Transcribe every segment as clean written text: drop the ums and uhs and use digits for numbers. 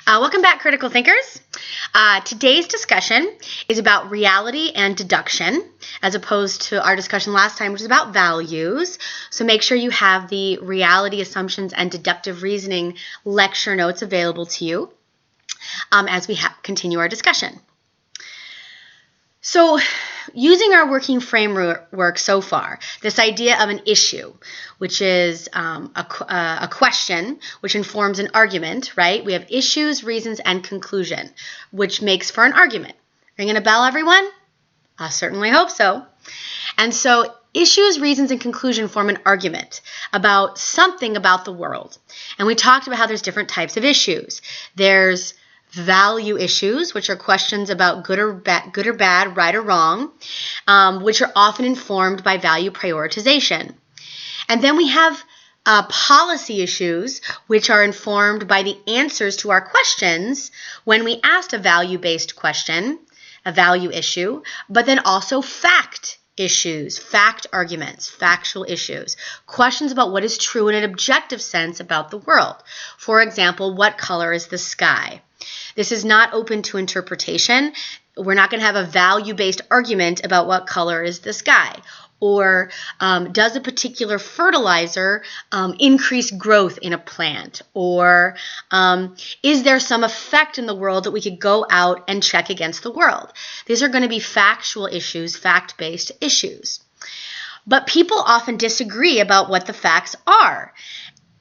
Welcome back, critical thinkers. Today's discussion is about reality and deduction, as opposed to our discussion last time, which is about values. So make sure you have the reality, assumptions, and deductive reasoning lecture notes available to you as we continue our discussion. So using our working framework so far, this idea of an issue, which is a question which informs an argument, right? We have issues, reasons, and conclusion, which makes for an argument. Ringing a bell, everyone? I certainly hope so. And so issues, reasons, and conclusion form an argument about something about the world. And we talked about how there's different types of issues. There's value issues, which are questions about good or bad, right or wrong, which are often informed by value prioritization. And then we have policy issues, which are informed by the answers to our questions when we asked a value-based question, a value issue, but then also fact issues, fact arguments, factual issues, questions about what is true in an objective sense about the world. For example, what color is the sky? This is not open to interpretation. We're not going to have a value-based argument about what color is the sky. Or does a particular fertilizer increase growth in a plant? Or is there some effect in the world that we could go out and check against the world? These are going to be factual issues, fact-based issues. But people often disagree about what the facts are.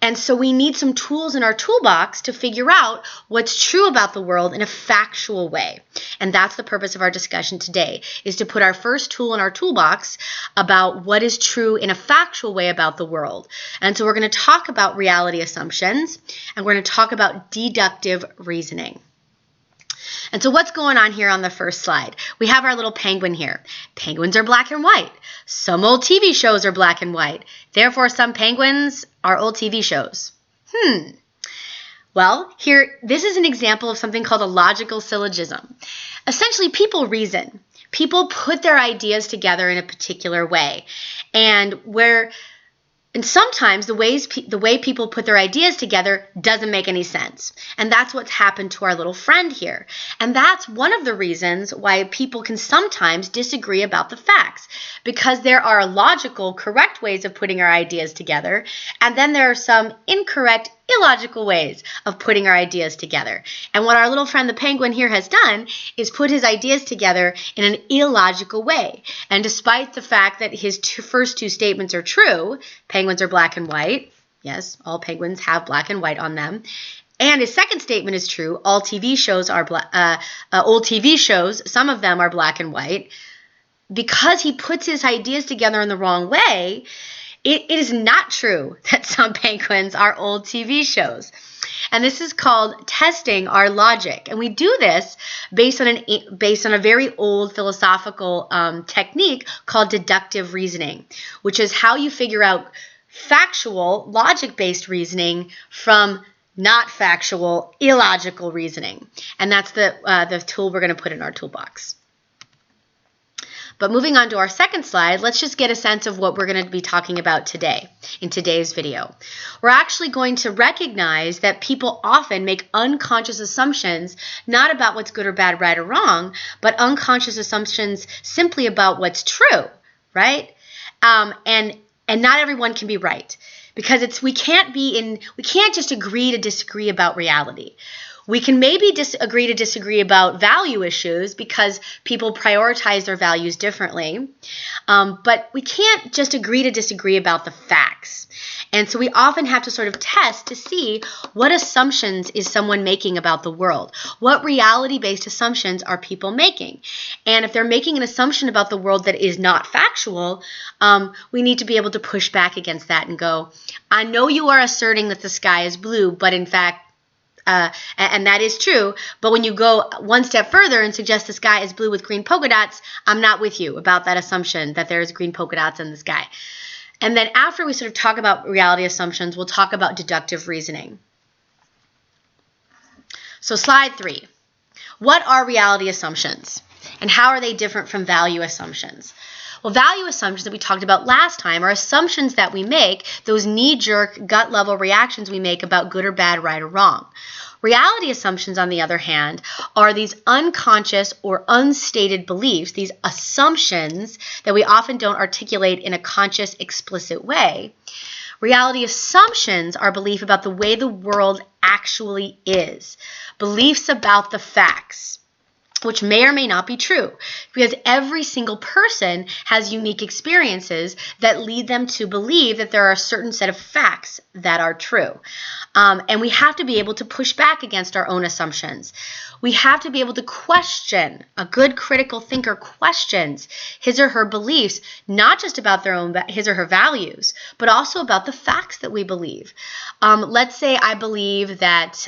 And so we need some tools in our toolbox to figure out what's true about the world in a factual way. And that's the purpose of our discussion today, is to put our first tool in our toolbox about what is true in a factual way about the world. And so we're going to talk about reality assumptions, and we're going to talk about deductive reasoning. And so what's going on here on the first slide? We have our little penguin here. Penguins are black and white. Some old TV shows are black and white. Therefore, some penguins are old TV shows. Well, here, this is an example of something called a logical syllogism. Essentially, people reason. People put their ideas together in a particular way. And sometimes the way people put their ideas together doesn't make any sense. And that's what's happened to our little friend here. And that's one of the reasons why people can sometimes disagree about the facts, because there are logical, correct ways of putting our ideas together, and then there are some incorrect, illogical ways of putting our ideas together. And what our little friend the penguin here has done is put his ideas together in an illogical way. And despite the fact that his first two statements are true, penguins are black and white. Yes, all penguins have black and white on them. And his second statement is true. All TV shows are old TV shows. Some of them are black and white. Because he puts his ideas together in the wrong way, it is not true that some penguins are old TV shows. And this is called testing our logic. And we do this based on a very old philosophical technique called deductive reasoning, which is how you figure out factual, logic-based reasoning from not factual, illogical reasoning. And that's the tool we're going to put in our toolbox. But moving on to our second slide, let's just get a sense of what we're going to be talking about today in today's video. We're actually going to recognize that people often make unconscious assumptions, not about what's good or bad, right or wrong, but unconscious assumptions simply about what's true, right? And not everyone can be right, because we can't just agree to disagree about reality. We can maybe agree to disagree about value issues because people prioritize their values differently, but we can't just agree to disagree about the facts. And so we often have to sort of test to see what assumptions is someone making about the world. What reality-based assumptions are people making? And if they're making an assumption about the world that is not factual, we need to be able to push back against that and go, I know you are asserting that the sky is blue, but in fact, and that is true, but when you go one step further and suggest the sky is blue with green polka dots, I'm not with you about that assumption that there's green polka dots in the sky. And then after we sort of talk about reality assumptions, we'll talk about deductive reasoning. So slide 3. What are reality assumptions? And how are they different from value assumptions? Well, value assumptions that we talked about last time are assumptions that we make, those knee-jerk, gut-level reactions we make about good or bad, right or wrong. Reality assumptions, on the other hand, are these unconscious or unstated beliefs, these assumptions that we often don't articulate in a conscious, explicit way. Reality assumptions are belief about the way the world actually is, beliefs about the facts, which may or may not be true, because every single person has unique experiences that lead them to believe that there are a certain set of facts that are true. And we have to be able to push back against our own assumptions. We have to be able to question. A good critical thinker questions his or her beliefs, not just about his or her values, but also about the facts that we believe. Let's say I believe that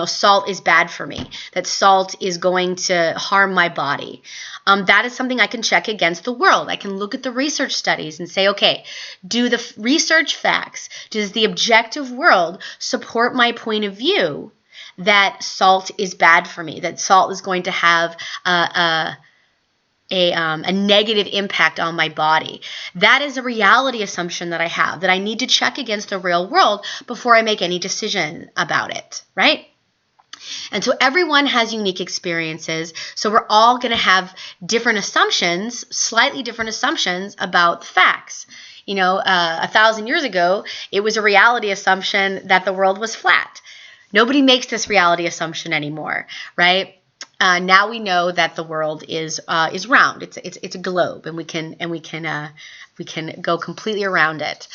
salt is bad for me, that salt is going to harm my body. That is something I can check against the world. I can look at the research studies and say, okay, do the research facts, does the objective world support my point of view that salt is bad for me, that salt is going to have a negative impact on my body? That is a reality assumption that I have, that I need to check against the real world before I make any decision about it, right? And so everyone has unique experiences, so we're all going to have different assumptions, slightly different assumptions about facts. 1,000 years ago, it was a reality assumption that the world was flat. Nobody makes this reality assumption anymore, right? Now we know that the world is round. It's a globe, and we can go completely around it.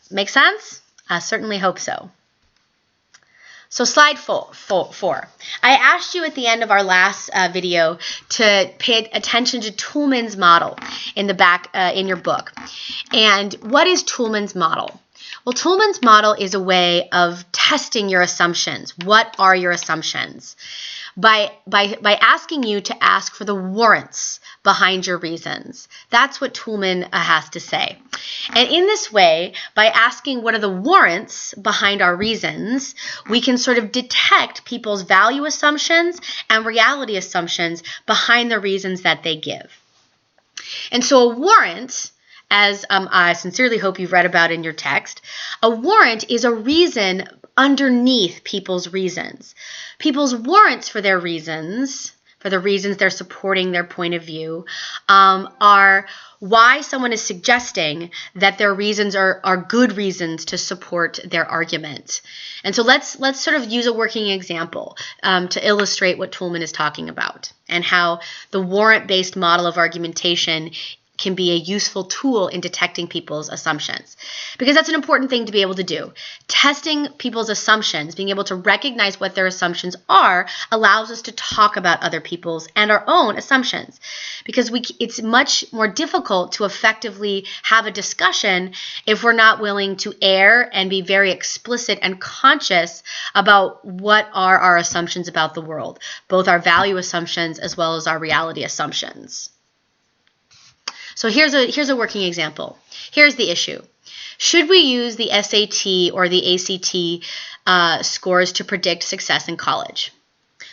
Make sense? I certainly hope so. So slide 4. I asked you at the end of our last video to pay attention to Toulmin's model in the back in your book. And what is Toulmin's model? Well, Toulmin's model is a way of testing your assumptions. What are your assumptions? By asking you to ask for the warrants behind your reasons. That's what Toulmin has to say. And in this way, by asking what are the warrants behind our reasons, we can sort of detect people's value assumptions and reality assumptions behind the reasons that they give. And so a warrant, as I sincerely hope you've read about in your text, a warrant is a reason underneath people's reasons. People's warrants for their reasons, for the reasons they're supporting their point of view, are why someone is suggesting that their reasons are good reasons to support their argument. And so let's sort of use a working example to illustrate what Toulmin is talking about and how the warrant-based model of argumentation can be a useful tool in detecting people's assumptions. Because that's an important thing to be able to do. Testing people's assumptions, being able to recognize what their assumptions are, allows us to talk about other people's and our own assumptions. Because it's much more difficult to effectively have a discussion if we're not willing to err and be very explicit and conscious about what are our assumptions about the world, both our value assumptions as well as our reality assumptions. So here's a working example. Here's the issue. Should we use the SAT or the ACT scores to predict success in college?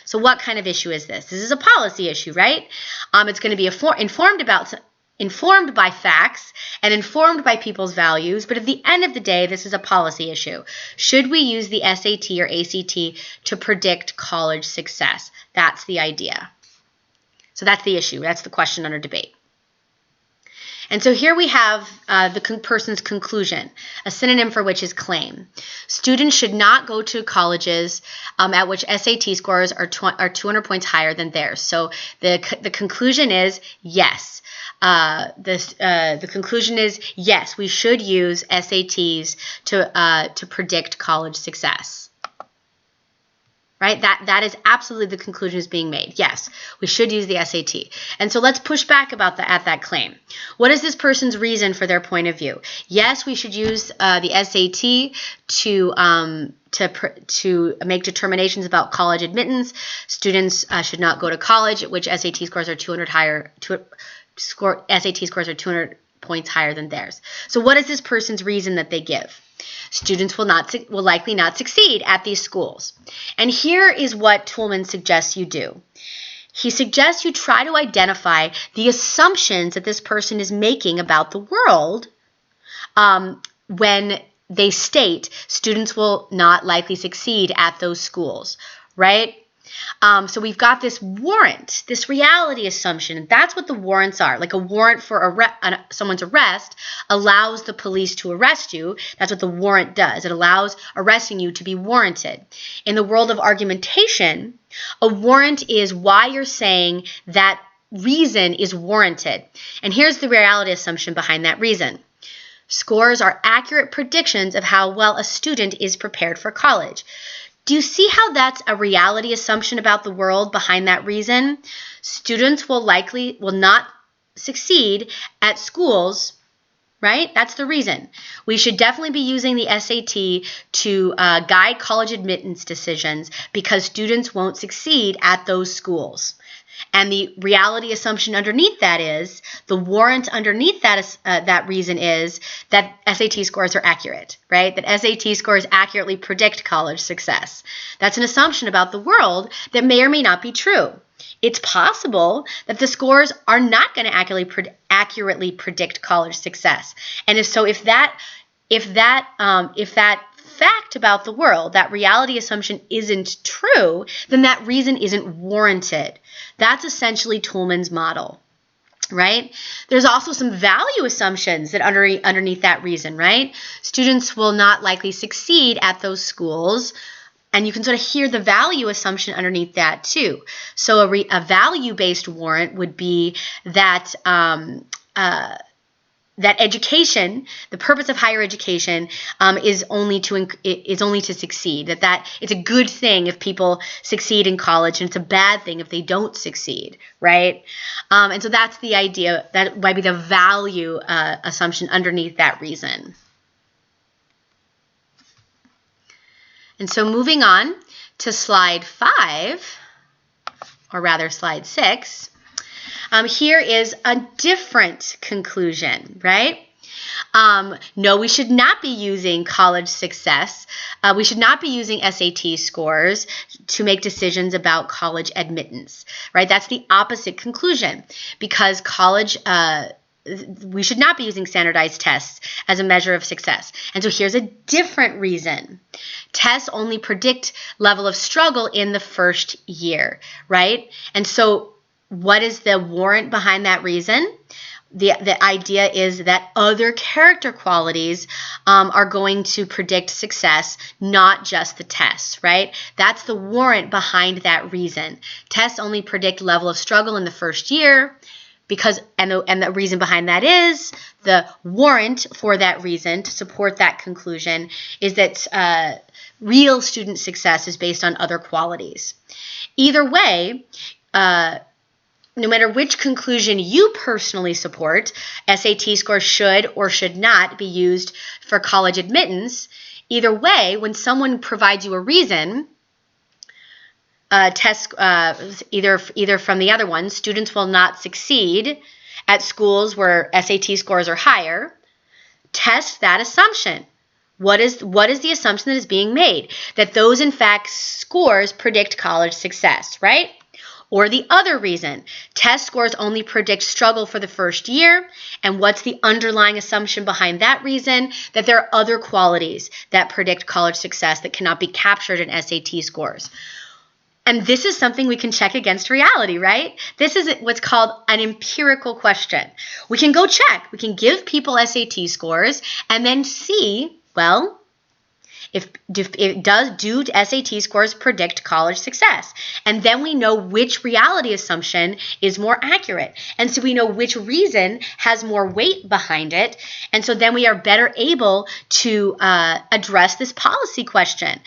So what kind of issue is this? This is a policy issue, right? It's going to be informed by facts and informed by people's values, but at the end of the day, this is a policy issue. Should we use the SAT or ACT to predict college success? That's the idea. So that's the issue. That's the question under debate. And so here we have the person's conclusion, a synonym for which is claim. Students should not go to colleges at which SAT scores are 200 points higher than theirs. So the conclusion is yes. The conclusion is yes, we should use SATs to predict college success. Right? That is absolutely the conclusion is being made. Yes, we should use the SAT. And so let's push back at that claim. What is this person's reason for their point of view? Yes, we should use the SAT to make determinations about college admittance. Students should not go to college at which SAT scores are 200 higher. SAT scores are 200 points higher than theirs. So what is this person's reason that they give? Students will likely not succeed at these schools. And here is what Toulmin suggests you do. He suggests you try to identify the assumptions that this person is making about the world when they state students will not likely succeed at those schools, right? So we've got this warrant, this reality assumption. That's what the warrants are. Like a warrant for someone's arrest allows the police to arrest you. That's what the warrant does. It allows arresting you to be warranted. In the world of argumentation, a warrant is why you're saying that reason is warranted. And here's the reality assumption behind that reason. Scores are accurate predictions of how well a student is prepared for college. Do you see how that's a reality assumption about the world behind that reason? Students will not succeed at schools, right? That's the reason. We should definitely be using the SAT to guide college admittance decisions because students won't succeed at those schools. And the reality assumption underneath that is, the warrant underneath that reason is that SAT scores are accurate, right? That SAT scores accurately predict college success. That's an assumption about the world that may or may not be true. It's possible that the scores are not going to accurately predict college success. And if that fact about the world, that reality assumption isn't true, then that reason isn't warranted. That's essentially Toulmin's model, right? There's also some value assumptions that underneath that reason, right? Students will not likely succeed at those schools, and you can sort of hear the value assumption underneath that too. So a value-based warrant would be that that education, the purpose of higher education, is only to succeed. That it's a good thing if people succeed in college, and it's a bad thing if they don't succeed, right? And so that's the idea. That might be the value assumption underneath that reason. And so moving on to slide 5, or rather slide 6. Here is a different conclusion, right? No, we should not be using college success. We should not be using SAT scores to make decisions about college admittance, right? That's the opposite conclusion, because we should not be using standardized tests as a measure of success. And so here's a different reason. Tests only predict level of struggle in the first year, right? And so what is the warrant behind that reason? The idea is that other character qualities are going to predict success, not just the tests, right? That's the warrant behind that reason. Tests only predict level of struggle in the first year, and the reason behind that is, the warrant for that reason to support that conclusion is that real student success is based on other qualities. Either way, no matter which conclusion you personally support, SAT scores should or should not be used for college admittance. Either way, when someone provides you a reason, either from the other one, students will not succeed at schools where SAT scores are higher, test that assumption. What is the assumption that is being made? That those, in fact, scores predict college success, right? Or the other reason, test scores only predict struggle for the first year, and what's the underlying assumption behind that reason? That there are other qualities that predict college success that cannot be captured in SAT scores. And this is something we can check against reality, right? This is what's called an empirical question. We can go check. We can give people SAT scores and then see, well, do SAT scores predict college success? And then we know which reality assumption is more accurate. And so we know which reason has more weight behind it. And so then we are better able to address this policy question.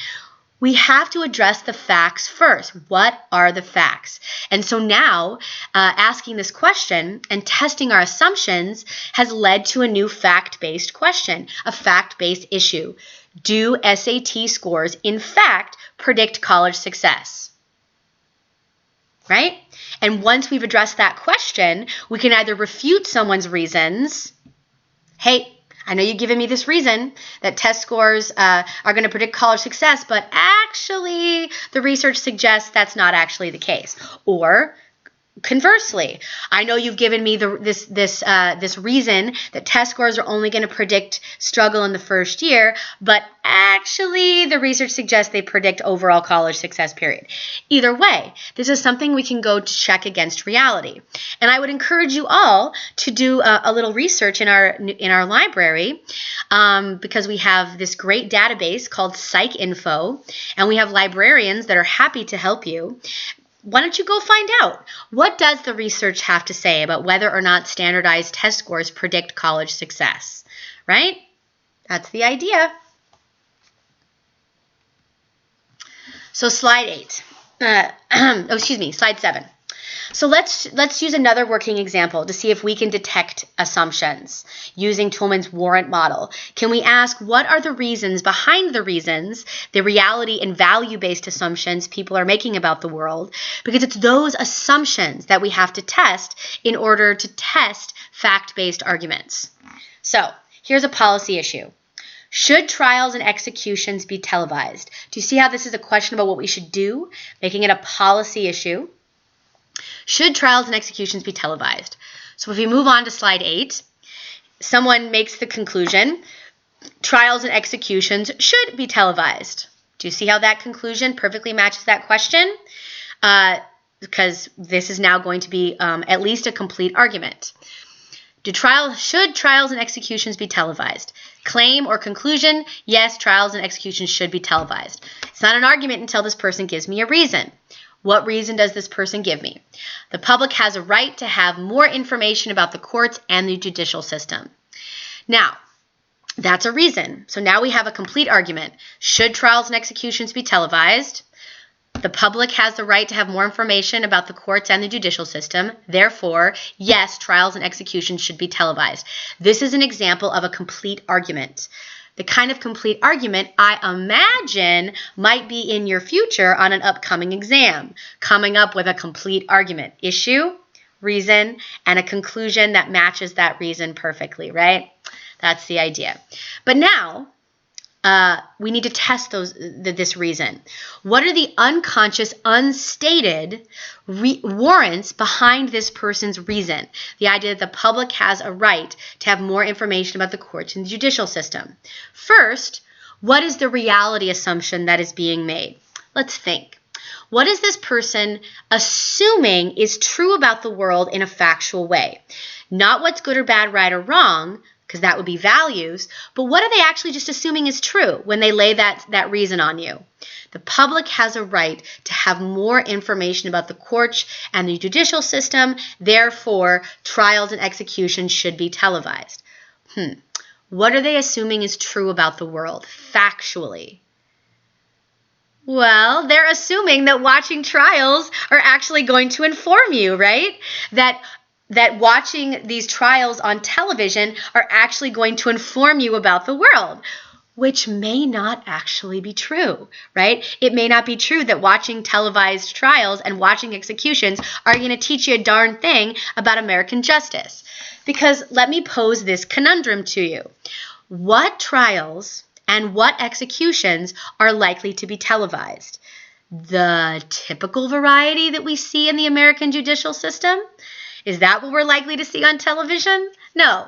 We have to address the facts first. What are the facts? And so now asking this question and testing our assumptions has led to a new fact-based question, a fact-based issue. Do SAT scores, in fact, predict college success? Right? And once we've addressed that question, we can either refute someone's reasons. Hey, I know you've given me this reason that test scores are going to predict college success, but actually the research suggests that's not actually the case. Or Conversely, I know you've given me this reason that test scores are only going to predict struggle in the first year, but actually the research suggests they predict overall college success, period. Either way, this is something we can go to check against reality. And I would encourage you all to do a little research in our library, because we have this great database called PsycInfo, and we have librarians that are happy to help you. Why don't you go find out? What does the research have to say about whether or not standardized test scores predict college success, right? That's the idea. So slide 7. So let's use another working example to see if we can detect assumptions using Toulmin's warrant model. Can we ask, what are the reasons behind the reasons, the reality and value-based assumptions people are making about the world? Because it's those assumptions that we have to test in order to test fact-based arguments. So here's a policy issue. Should trials and executions be televised? Do you see how this is a question about what we should do, making it a policy issue? Should trials and executions be televised? So if we move on to slide 8, someone makes the conclusion, trials and executions should be televised. Do you see how that conclusion perfectly matches that question? Because this is now going to be at least a complete argument. Should trials and executions be televised? Claim or conclusion, yes, trials and executions should be televised. It's not an argument until this person gives me a reason. What reason does this person give me? The public has a right to have more information about the courts and the judicial system. Now, that's a reason. So now we have a complete argument. Should trials and executions be televised? The public has the right to have more information about the courts and the judicial system. Therefore, yes, trials and executions should be televised. This is an example of a complete argument. The kind of complete argument I imagine might be in your future on an upcoming exam, coming up with a complete argument, issue, reason, and a conclusion that matches that reason perfectly, right? That's the idea. But now, we need to test this reason. What are the unconscious, unstated warrants behind this person's reason? The idea that the public has a right to have more information about the courts and the judicial system. First, what is the reality assumption that is being made? Let's think. What is this person assuming is true about the world in a factual way? Not what's good or bad, right or wrong, because that would be values, but what are they actually just assuming is true when they lay that reason on you? The public has a right to have more information about the courts and the judicial system, therefore trials and executions should be televised. What are they assuming is true about the world, factually? Well, they're assuming that watching trials are actually going to inform you, right? That watching these trials on television are actually going to inform you about the world, which may not actually be true, right? It may not be true that watching televised trials and watching executions are going to teach you a darn thing about American justice. Because let me pose this conundrum to you. What trials and what executions are likely to be televised? The typical variety that we see in the American judicial system? Is that what we're likely to see on television? No,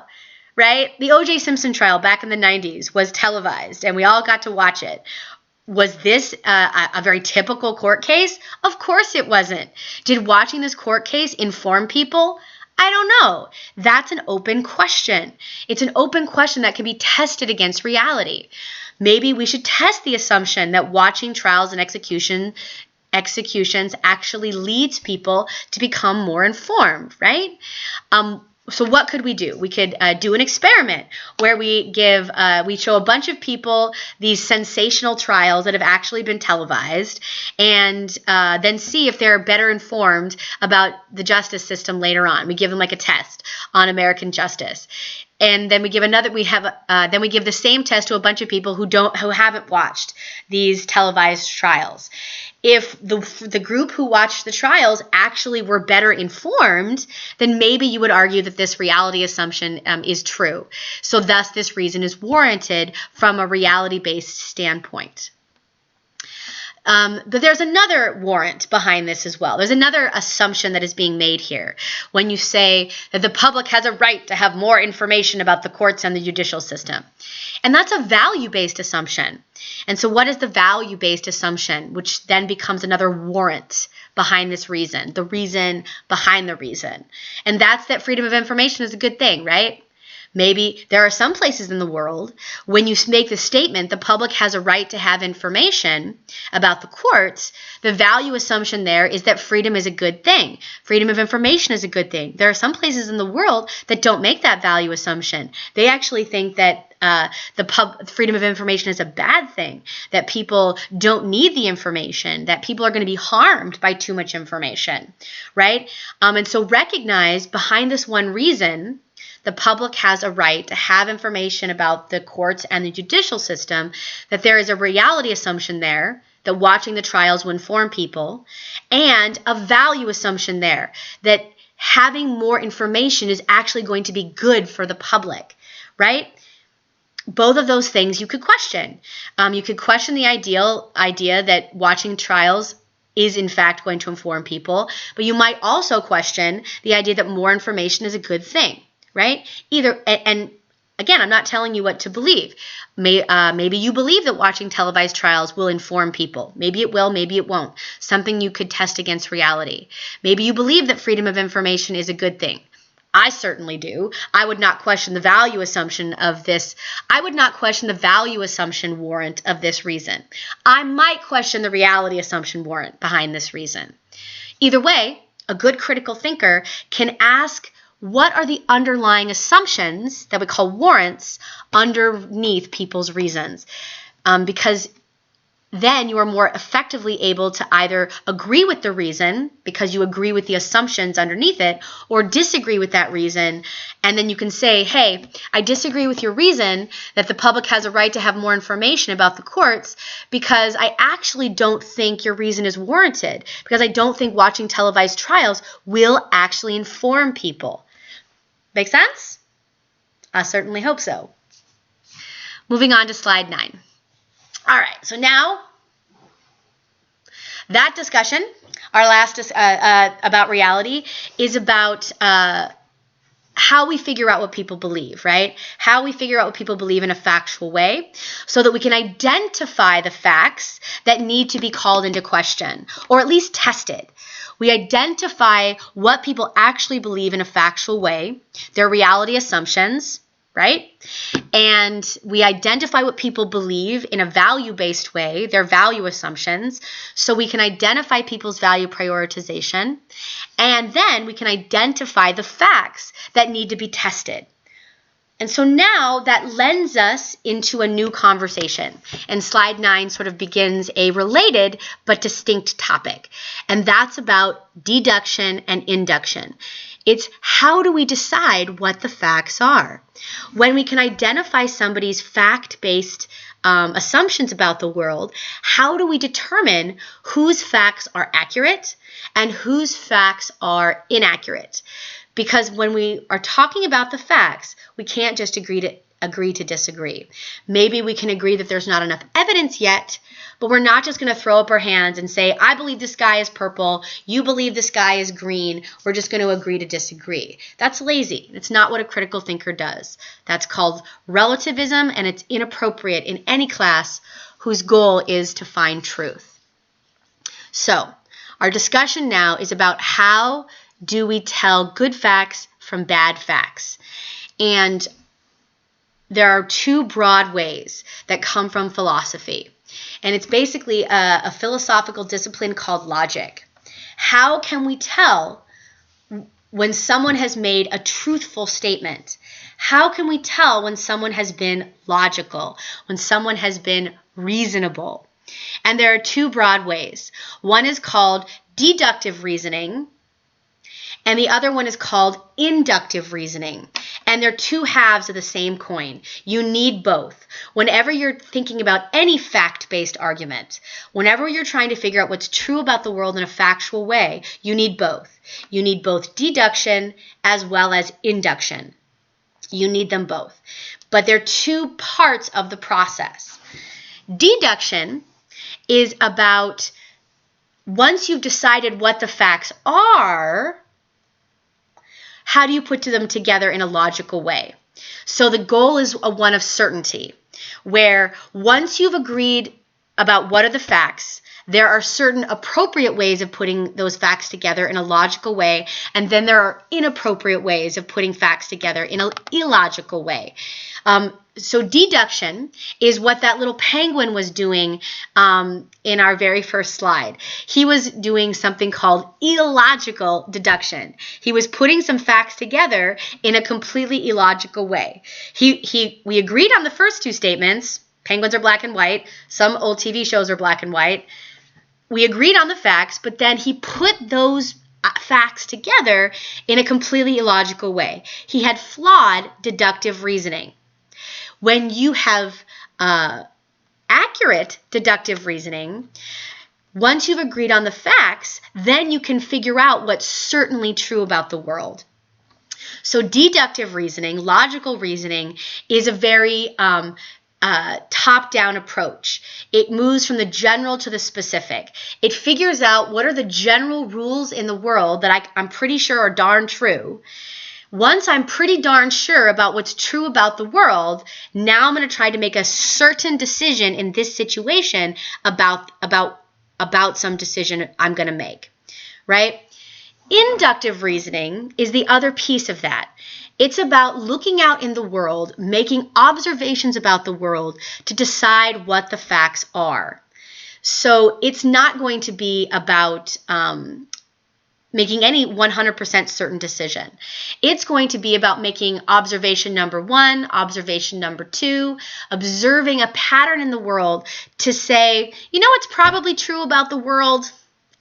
right? The O.J. Simpson trial back in the 90s was televised, and we all got to watch it. Was this a very typical court case? Of course it wasn't. Did watching this court case inform people? I don't know. That's an open question. It's an open question that can be tested against reality. Maybe we should test the assumption that watching trials and executions actually leads people to become more informed, right? So what could we do? We could do an experiment where we show a bunch of people these sensational trials that have actually been televised, and then see if they're better informed about the justice system later on. We give them like a test on American justice. And then we give the same test to a bunch of people who haven't watched these televised trials. If the group who watched the trials actually were better informed, then maybe you would argue that this reality assumption is true. So thus, this reason is warranted from a reality-based standpoint. But there's another warrant behind this as well. There's another assumption that is being made here when you say that the public has a right to have more information about the courts and the judicial system. And that's a value-based assumption. And so what is the value-based assumption, which then becomes another warrant behind this reason, the reason behind the reason? And that's that freedom of information is a good thing, right? Maybe there are some places in the world when you make the statement the public has a right to have information about the courts, the value assumption there is that freedom is a good thing. Freedom of information is a good thing. There are some places in the world that don't make that value assumption. They actually think that freedom of information is a bad thing, that people don't need the information, that people are going to be harmed by too much information, right? And so recognize behind this one reason, the public has a right to have information about the courts and the judicial system, that there is a reality assumption there, that watching the trials will inform people, and a value assumption there, that having more information is actually going to be good for the public, right? Both of those things you could question. You could question the idea that watching trials is in fact going to inform people, but you might also question the idea that more information is a good thing. Right? And again, I'm not telling you what to believe. Maybe you believe that watching televised trials will inform people. Maybe it will, maybe it won't. Something you could test against reality. Maybe you believe that freedom of information is a good thing. I certainly do. I would not question the value assumption of this. I would not question the value assumption warrant of this reason. I might question the reality assumption warrant behind this reason. Either way, a good critical thinker can ask, what are the underlying assumptions that we call warrants underneath people's reasons? Because then you are more effectively able to either agree with the reason because you agree with the assumptions underneath it, or disagree with that reason. And then you can say, hey, I disagree with your reason that the public has a right to have more information about the courts because I actually don't think your reason is warranted, because I don't think watching televised trials will actually inform people. Make sense? I certainly hope so. Moving on to slide 9. All right, so now that discussion, our last about reality, is about how we figure out what people believe, right? How we figure out what people believe in a factual way so that we can identify the facts that need to be called into question or at least tested. We identify what people actually believe in a factual way, their reality assumptions, right? And we identify what people believe in a value-based way, their value assumptions, so we can identify people's value prioritization, and then we can identify the facts that need to be tested. And so now that lends us into a new conversation. And slide 9 sort of begins a related but distinct topic. And that's about deduction and induction. It's how do we decide what the facts are? When we can identify somebody's fact-based assumptions about the world, how do we determine whose facts are accurate and whose facts are inaccurate? Because when we are talking about the facts, we can't just agree to disagree. Maybe we can agree that there's not enough evidence yet, but we're not just going to throw up our hands and say, I believe the sky is purple, you believe the sky is green, we're just going to agree to disagree. That's lazy. It's not what a critical thinker does. That's called relativism, and it's inappropriate in any class whose goal is to find truth. So, our discussion now is about how do we tell good facts from bad facts? And there are two broad ways that come from philosophy. And it's basically a philosophical discipline called logic. How can we tell when someone has made a truthful statement? How can we tell when someone has been logical, when someone has been reasonable? And there are two broad ways. One is called deductive reasoning, and the other one is called inductive reasoning. And they're two halves of the same coin. You need both. Whenever you're thinking about any fact-based argument, whenever you're trying to figure out what's true about the world in a factual way, you need both. You need both deduction as well as induction. You need them both. But they're two parts of the process. Deduction is about once you've decided what the facts are, how do you put them together in a logical way? So the goal is one of certainty, where once you've agreed about what are the facts, there are certain appropriate ways of putting those facts together in a logical way, and then there are inappropriate ways of putting facts together in an illogical way. So deduction is what that little penguin was doing in our very first slide. He was doing something called illogical deduction. He was putting some facts together in a completely illogical way. We agreed on the first two statements. Penguins are black and white. Some old TV shows are black and white. We agreed on the facts, but then he put those facts together in a completely illogical way. He had flawed deductive reasoning. When you have accurate deductive reasoning, once you've agreed on the facts, then you can figure out what's certainly true about the world. So deductive reasoning, logical reasoning, is a very top-down approach. It moves from the general to the specific. It figures out what are the general rules in the world that I'm pretty sure are darn true. Once I'm pretty darn sure about what's true about the world, now I'm going to try to make a certain decision in this situation about some decision I'm going to make, right? Inductive reasoning is the other piece of that. It's about looking out in the world, making observations about the world to decide what the facts are. So it's not going to be about making any 100% certain decision. It's going to be about making observation number 1, observation number 2, observing a pattern in the world to say, you know what's probably true about the world?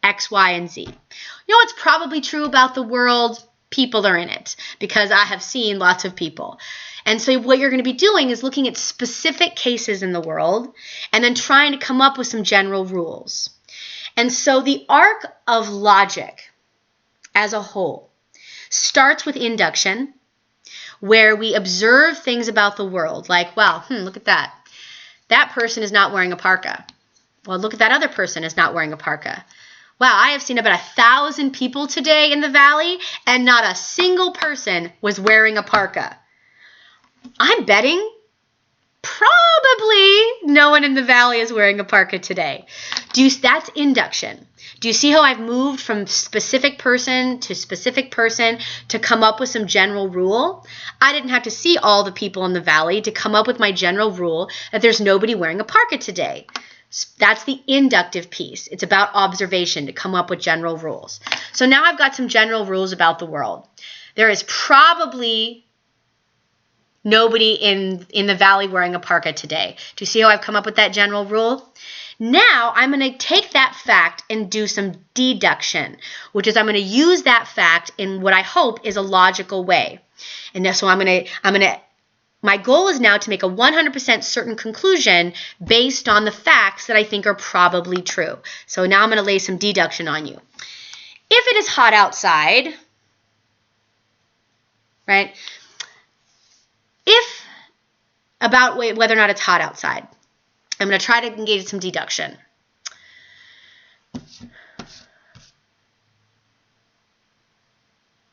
X, Y, and Z. You know what's probably true about the world? People are in it, because I have seen lots of people. And so what you're going to be doing is looking at specific cases in the world and then trying to come up with some general rules. And so the arc of logic as a whole starts with induction, where we observe things about the world, like, wow, look at that. That person is not wearing a parka. Well, look at that other person is not wearing a parka. Wow, I have seen about 1,000 people today in the valley, and not a single person was wearing a parka. I'm betting probably no one in the valley is wearing a parka today. That's induction. Do you see how I've moved from specific person to come up with some general rule? I didn't have to see all the people in the valley to come up with my general rule that there's nobody wearing a parka today. That's the inductive piece. It's about observation to come up with general rules. So now I've got some general rules about the world. There is probably nobody in the valley wearing a parka today. Do you see how I've come up with that general rule? Now I'm going to take that fact and do some deduction, which is I'm going to use that fact in what I hope is a logical way. And so my goal is now to make a 100% certain conclusion based on the facts that I think are probably true. So now I'm going to lay some deduction on you. If it is hot outside, right? About whether or not it's hot outside, I'm going to try to engage some deduction.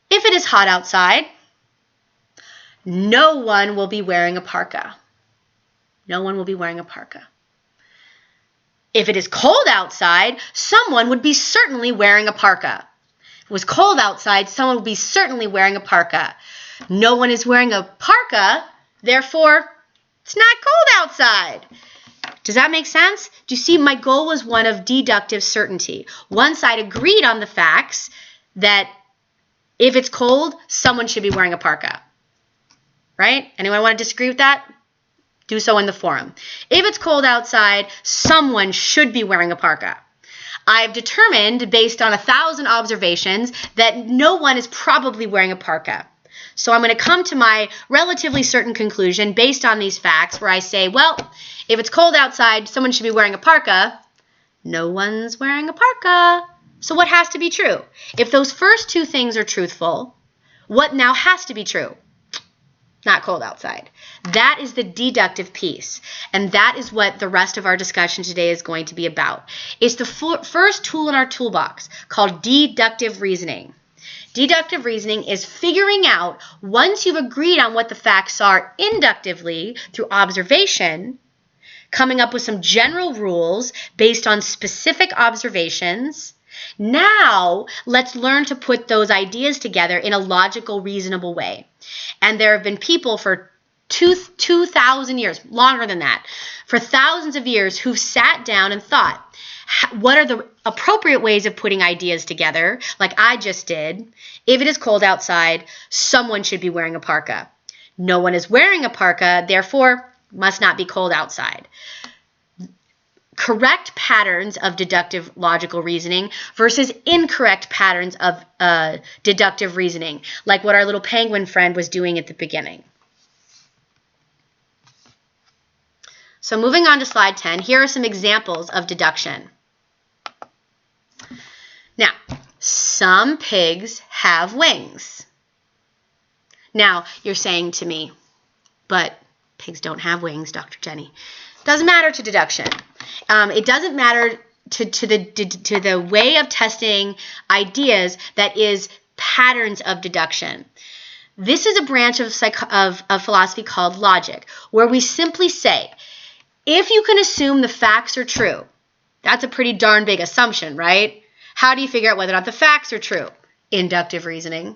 If it is hot outside, no one will be wearing a parka. No one will be wearing a parka. If it is cold outside, someone would be certainly wearing a parka. If it was cold outside, someone would be certainly wearing a parka. No one is wearing a parka, therefore, it's not cold outside. Does that make sense? Do you see my goal was one of deductive certainty? Once I'd agreed on the facts that if it's cold, someone should be wearing a parka. Right? Anyone want to disagree with that? Do so in the forum. If it's cold outside, someone should be wearing a parka. I've determined, based on 1,000 observations, that no one is probably wearing a parka. So I'm going to come to my relatively certain conclusion based on these facts where I say, well, if it's cold outside, someone should be wearing a parka. No one's wearing a parka. So what has to be true? If those first two things are truthful, what now has to be true? not cold outside. That is the deductive piece. And that is what the rest of our discussion today is going to be about. It's the first tool in our toolbox called deductive reasoning. Deductive reasoning is figuring out, once you've agreed on what the facts are inductively through observation, coming up with some general rules based on specific observations. Now, let's learn to put those ideas together in a logical, reasonable way. And there have been people for 2,000 years, longer than that, for thousands of years who've sat down and thought, what are the appropriate ways of putting ideas together, like I just did? If it is cold outside, someone should be wearing a parka. No one is wearing a parka, therefore, must not be cold outside. Correct patterns of deductive logical reasoning versus incorrect patterns of deductive reasoning, like what our little penguin friend was doing at the beginning. So moving on to slide 10, here are some examples of deduction. Now, some pigs have wings. Now, you're saying to me, but pigs don't have wings, Dr. Jenny. Doesn't matter to deduction. It doesn't matter to the way of testing ideas that is patterns of deduction. This is a branch of philosophy called logic, where we simply say, if you can assume the facts are true, that's a pretty darn big assumption, right? How do you figure out whether or not the facts are true? Inductive reasoning.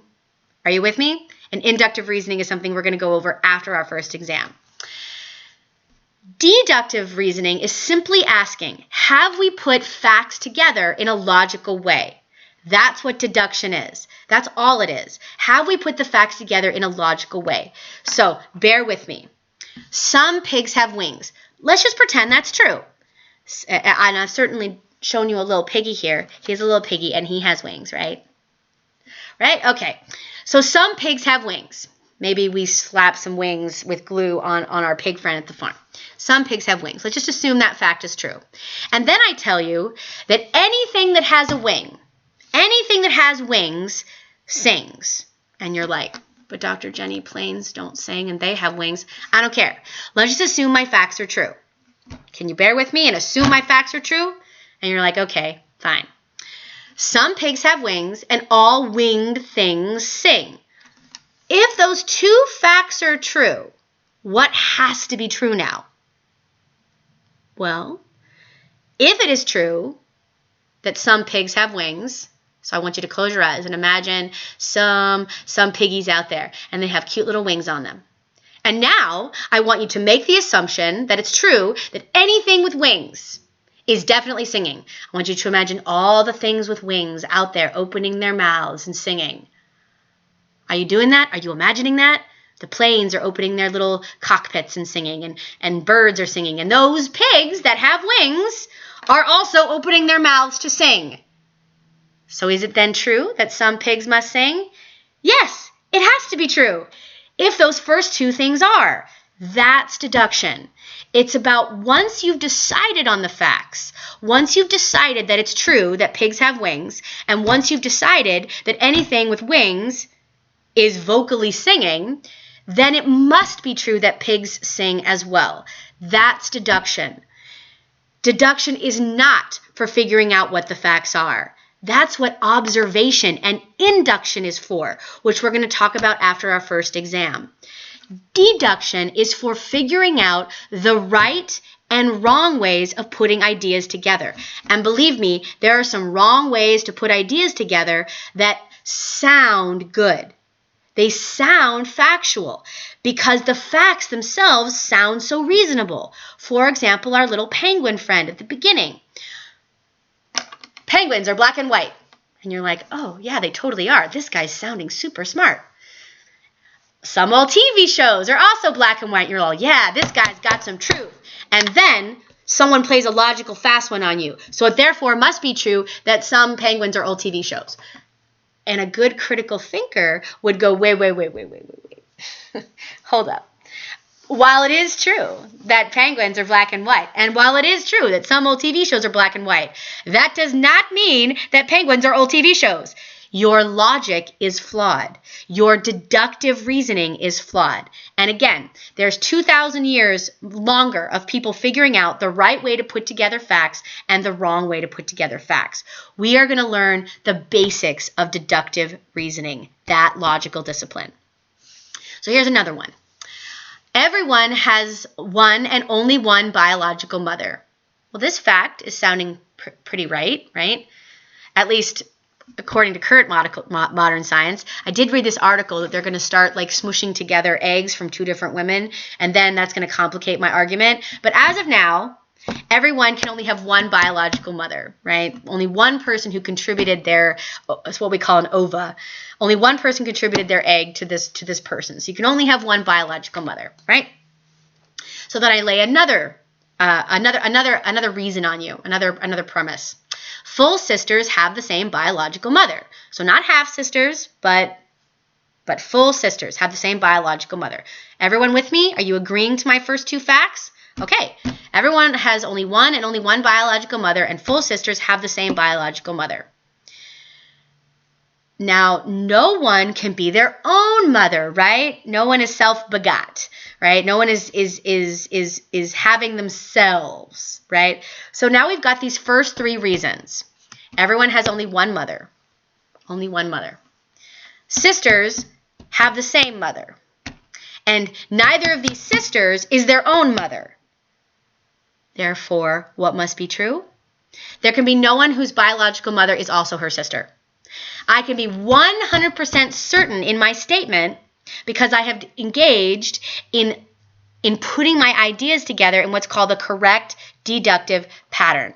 Are you with me? And inductive reasoning is something we're going to go over after our first exam. Deductive reasoning is simply asking, have we put facts together in a logical way? That's what deduction is. That's all it is. Have we put the facts together in a logical way? So bear with me. Some pigs have wings. Let's just pretend that's true. And I've certainly shown you a little piggy here. He's a little piggy and he has wings, right? Right? Okay. So some pigs have wings. Maybe we slap some wings with glue on our pig friend at the farm. Some pigs have wings. Let's just assume that fact is true. And then I tell you that anything that has a wing, anything that has wings, sings. And you're like, but Dr. Jenny, planes don't sing and they have wings. I don't care. Let's just assume my facts are true. Can you bear with me and assume my facts are true? And you're like, okay, fine. Some pigs have wings and all winged things sing. If those two facts are true, what has to be true now? Well, if it is true that some pigs have wings, so I want you to close your eyes and imagine some piggies out there and they have cute little wings on them. And now I want you to make the assumption that it's true that anything with wings is definitely singing. I want you to imagine all the things with wings out there opening their mouths and singing. Are you doing that? Are you imagining that? The planes are opening their little cockpits and singing, and birds are singing. And those pigs that have wings are also opening their mouths to sing. So is it then true that some pigs must sing? Yes, it has to be true. If those first two things are, that's deduction. It's about once you've decided on the facts, once you've decided that it's true that pigs have wings, and once you've decided that anything with wings is vocally singing, then it must be true that pigs sing as well. That's deduction. Deduction is not for figuring out what the facts are. That's what observation and induction is for, which we're going to talk about after our first exam. Deduction is for figuring out the right and wrong ways of putting ideas together. And believe me, there are some wrong ways to put ideas together that sound good. They sound factual because the facts themselves sound so reasonable. For example, our little penguin friend at the beginning. Penguins are black and white. And you're like, oh, yeah, they totally are. This guy's sounding super smart. Some old TV shows are also black and white. You're all, yeah, this guy's got some truth. And then someone plays a logical fast one on you. So it therefore must be true that some penguins are old TV shows. And a good critical thinker would go, wait. Hold up. While it is true that penguins are black and white, and while it is true that some old TV shows are black and white, that does not mean that penguins are old TV shows. Your logic is flawed. Your deductive reasoning is flawed. And again, there's 2,000 years longer of people figuring out the right way to put together facts and the wrong way to put together facts. We are going to learn the basics of deductive reasoning, that logical discipline. So here's another one. Everyone has one and only one biological mother. Well, this fact is sounding pretty right? At least according to current modern science. I did read this article that they're going to start like smushing together eggs from two different women, and then that's going to complicate my argument. But as of now, everyone can only have one biological mother, right? Only one person who contributed it's what we call an ova. Only one person contributed their egg to this person. So you can only have one biological mother, right? So then I lay another reason on you, another premise. Full sisters have the same biological mother. So not half sisters, but full sisters have the same biological mother. Everyone with me? Are you agreeing to my first two facts? Okay. Everyone has only one and only one biological mother, and full sisters have the same biological mother. Now, no one can be their own mother, right? No one is self-begot, right? No one is having themselves, right? So now we've got these first three reasons. Everyone has only one mother. Only one mother. Sisters have the same mother. And neither of these sisters is their own mother. Therefore, what must be true? There can be no one whose biological mother is also her sister. I can be 100% certain in my statement because I have engaged in putting my ideas together in what's called the correct deductive pattern.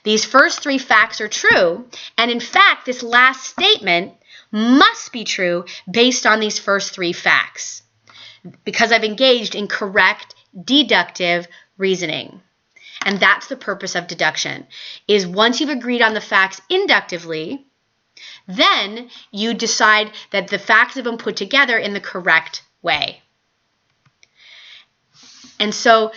These first three facts are true, and in fact, this last statement must be true based on these first three facts because I've engaged in correct deductive reasoning. And that's the purpose of deduction, is once you've agreed on the facts inductively, then you decide that the facts have been put together in the correct way. And so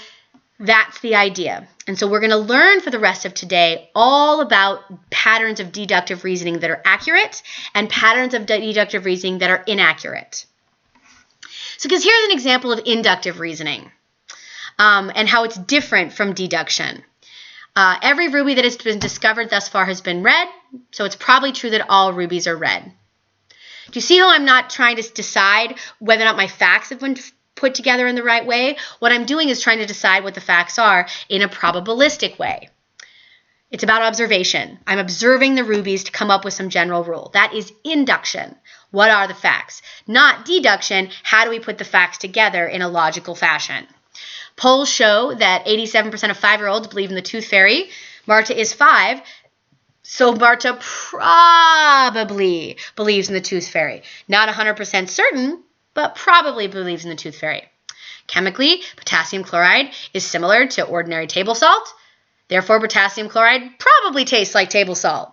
that's the idea. And so we're going to learn for the rest of today all about patterns of deductive reasoning that are accurate and patterns of deductive reasoning that are inaccurate. So because here's an example of inductive reasoning and how it's different from deduction. Every ruby that has been discovered thus far has been red, so it's probably true that all rubies are red. Do you see how I'm not trying to decide whether or not my facts have been put together in the right way? What I'm doing is trying to decide what the facts are in a probabilistic way. It's about observation. I'm observing the rubies to come up with some general rule. That is induction. What are the facts? Not deduction. How do we put the facts together in a logical fashion? Polls show that 87% of 5-year-olds believe in the tooth fairy. Marta is 5, so Marta probably believes in the tooth fairy. Not 100% certain, but probably believes in the tooth fairy. Chemically, potassium chloride is similar to ordinary table salt. Therefore, potassium chloride probably tastes like table salt,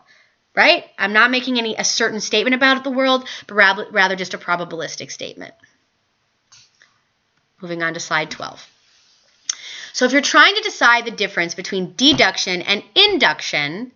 right? I'm not making a certain statement about the world, but rather just a probabilistic statement. Moving on to slide 12. So if you're trying to decide the difference between deduction and induction,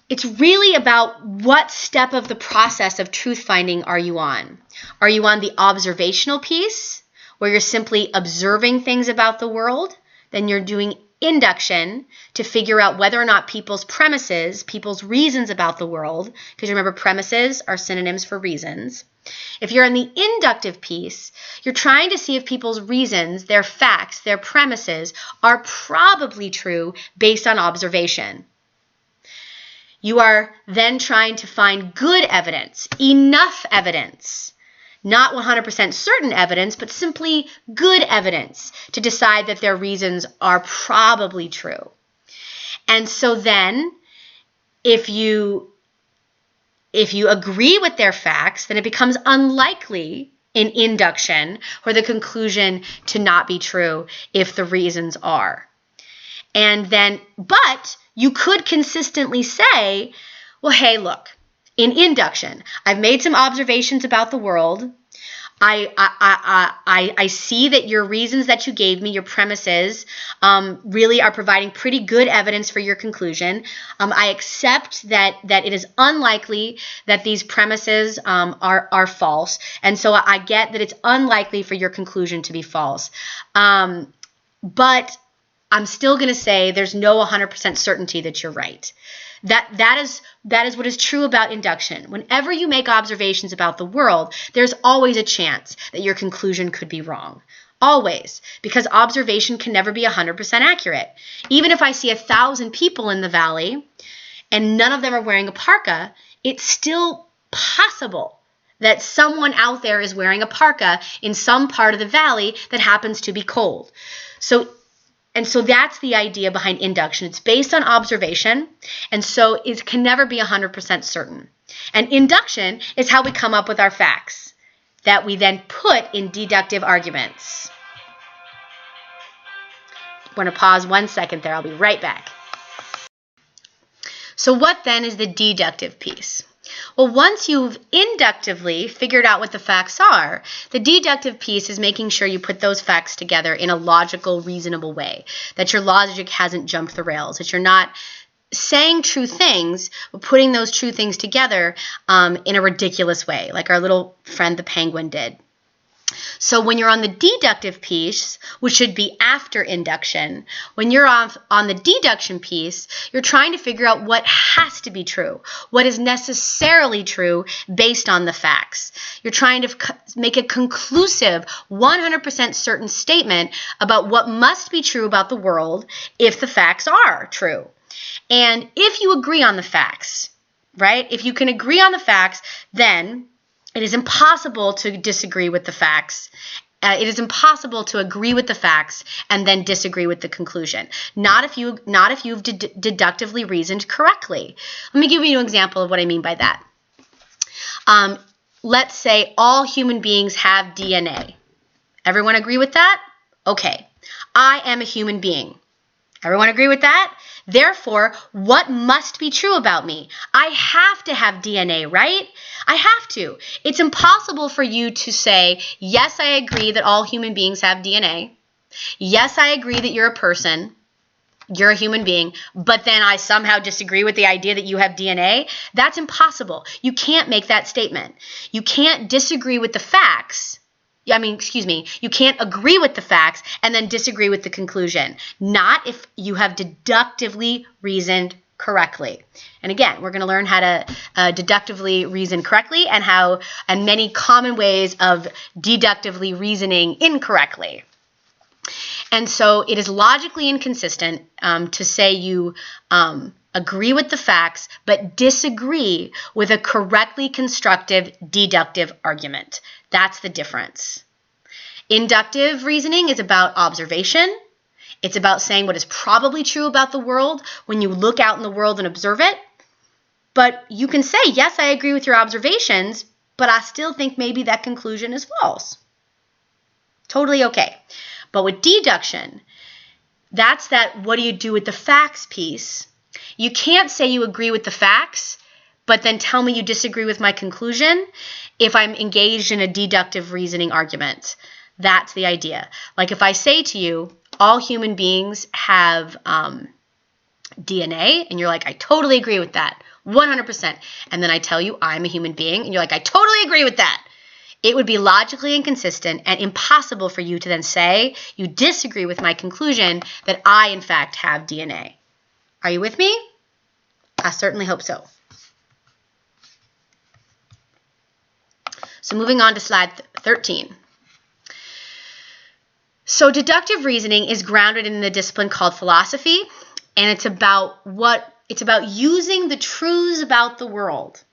it's really about what step of the process of truth finding are you on? Are you on the observational piece, where you're simply observing things about the world? Then you're doing induction to figure out whether or not people's premises, people's reasons about the world, because remember premises are synonyms for reasons. If you're in the inductive piece, you're trying to see if people's reasons, their facts, their premises are probably true based on observation. You are then trying to find good evidence, enough evidence, not 100% certain evidence, but simply good evidence to decide that their reasons are probably true. And so then, if you agree with their facts, then it becomes unlikely in induction for the conclusion to not be true if the reasons are. But you could consistently say, well, hey, look, in induction, I've made some observations about the world. I see that your reasons that you gave me, your premises, really are providing pretty good evidence for your conclusion. I accept that it is unlikely that these premises are false, and so I get that it's unlikely for your conclusion to be false. But I'm still going to say there's no 100% certainty that you're right. That is what is true about induction. Whenever you make observations about the world, there's always a chance that your conclusion could be wrong. Always. Because observation can never be 100% accurate. Even if I see 1,000 people in the valley and none of them are wearing a parka, it's still possible that someone out there is wearing a parka in some part of the valley that happens to be cold. So that's the idea behind induction. It's based on observation, and so it can never be 100% certain. And induction is how we come up with our facts that we then put in deductive arguments. I'm going to pause 1 second there. I'll be right back. So what then is the deductive piece? Well, once you've inductively figured out what the facts are, the deductive piece is making sure you put those facts together in a logical, reasonable way, that your logic hasn't jumped the rails, that you're not saying true things, but putting those true things together in a ridiculous way, like our little friend the penguin did. So when you're on the deductive piece, which should be after induction, when you're on the deduction piece, you're trying to figure out what has to be true, what is necessarily true based on the facts. You're trying to make a conclusive, 100% certain statement about what must be true about the world if the facts are true. And if you agree on the facts, right? If you can agree on the facts, then it is impossible to disagree with the facts. It is impossible to agree with the facts and then disagree with the conclusion. Not if you've deductively reasoned correctly. Let me give you an example of what I mean by that. Let's say all human beings have DNA. Everyone agree with that? Okay. I am a human being. Everyone agree with that? Therefore, what must be true about me? I have to have DNA, right? I have to. It's impossible for you to say, yes, I agree that all human beings have DNA. Yes, I agree that you're a person. You're a human being. But then I somehow disagree with the idea that you have DNA. That's impossible. You can't make that statement. You can't disagree with the facts. You can't agree with the facts and then disagree with the conclusion. Not if you have deductively reasoned correctly. And again, we're going to learn how to deductively reason correctly and many common ways of deductively reasoning incorrectly. And so it is logically inconsistent to say you agree with the facts but disagree with a correctly constructive deductive argument. That's the difference. Inductive reasoning is about observation. It's about saying what is probably true about the world when you look out in the world and observe it. But you can say, yes, I agree with your observations, but I still think maybe that conclusion is false. Totally okay. But with deduction, that's that what do you do with the facts piece. You can't say you agree with the facts, but then tell me you disagree with my conclusion if I'm engaged in a deductive reasoning argument. That's the idea. Like if I say to you, all human beings have DNA, and you're like, I totally agree with that, 100%. And then I tell you I'm a human being, and you're like, I totally agree with that. It would be logically inconsistent and impossible for you to then say you disagree with my conclusion that I, in fact, have DNA. Are you with me? I certainly hope so. So moving on to slide 13. So deductive reasoning is grounded in the discipline called philosophy, and it's about using the truths about the world,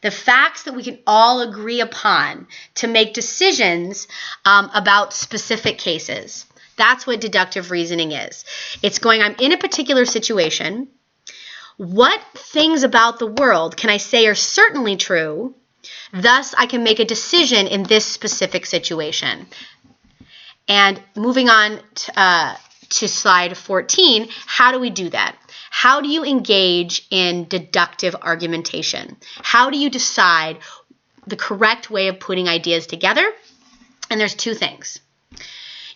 the facts that we can all agree upon to make decisions about specific cases. That's what deductive reasoning is. It's going, I'm in a particular situation. What things about the world can I say are certainly true? Thus, I can make a decision in this specific situation. And moving on to slide 14, how do we do that? How do you engage in deductive argumentation? How do you decide the correct way of putting ideas together? And there's two things.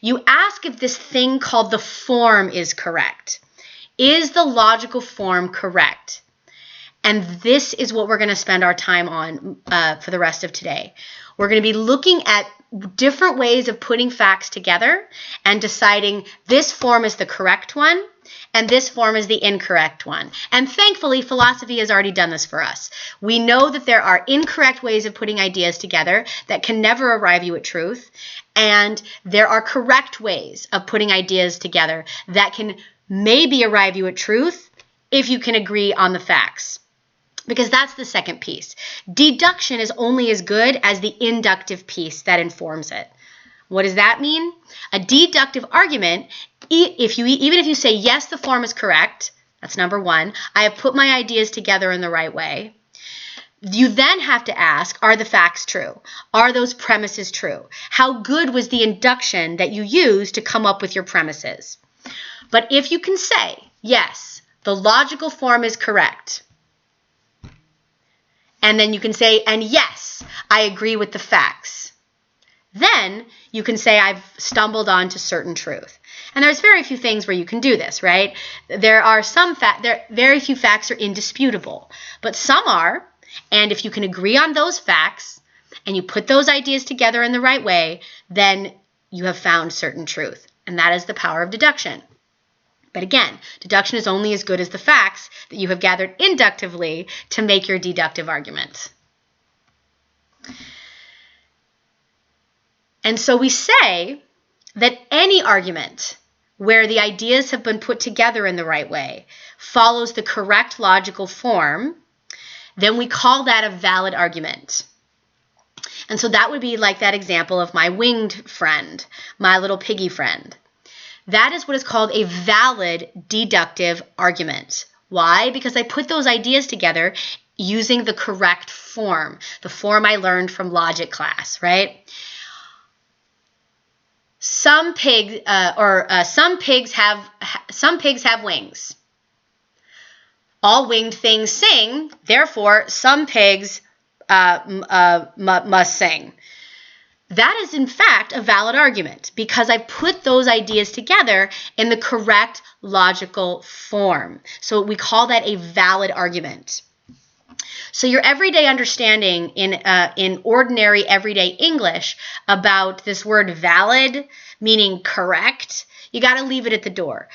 You ask if this thing called the form is correct. Is the logical form correct? And this is what we're going to spend our time on for the rest of today. We're going to be looking at different ways of putting facts together and deciding this form is the correct one and this form is the incorrect one. And thankfully, philosophy has already done this for us. We know that there are incorrect ways of putting ideas together that can never arrive you at truth, and there are correct ways of putting ideas together that can maybe arrive you at truth if you can agree on the facts. Because that's the second piece. Deduction is only as good as the inductive piece that informs it. What does that mean? A deductive argument, even if you say, yes, the form is correct, that's number one, I have put my ideas together in the right way. You then have to ask, are the facts true? Are those premises true? How good was the induction that you used to come up with your premises? But if you can say, yes, the logical form is correct, and then you can say, and yes, I agree with the facts, then you can say I've stumbled onto certain truth. And there's very few things where you can do this, right? There are very few facts are indisputable, but some are. And if you can agree on those facts and you put those ideas together in the right way, then you have found certain truth. And that is the power of deduction. But again, deduction is only as good as the facts that you have gathered inductively to make your deductive argument. And so we say that any argument where the ideas have been put together in the right way follows the correct logical form, then we call that a valid argument. And so that would be like that example of my winged friend, my little piggy friend. That is what is called a valid deductive argument. Why? Because I put those ideas together using the correct form, the form I learned from logic class, right? Some pigs have wings. All winged things sing, therefore some pigs must sing. That is, in fact, a valid argument because I put those ideas together in the correct logical form. So we call that a valid argument. So your everyday understanding in ordinary everyday English about this word valid, meaning correct, you got to leave it at the door.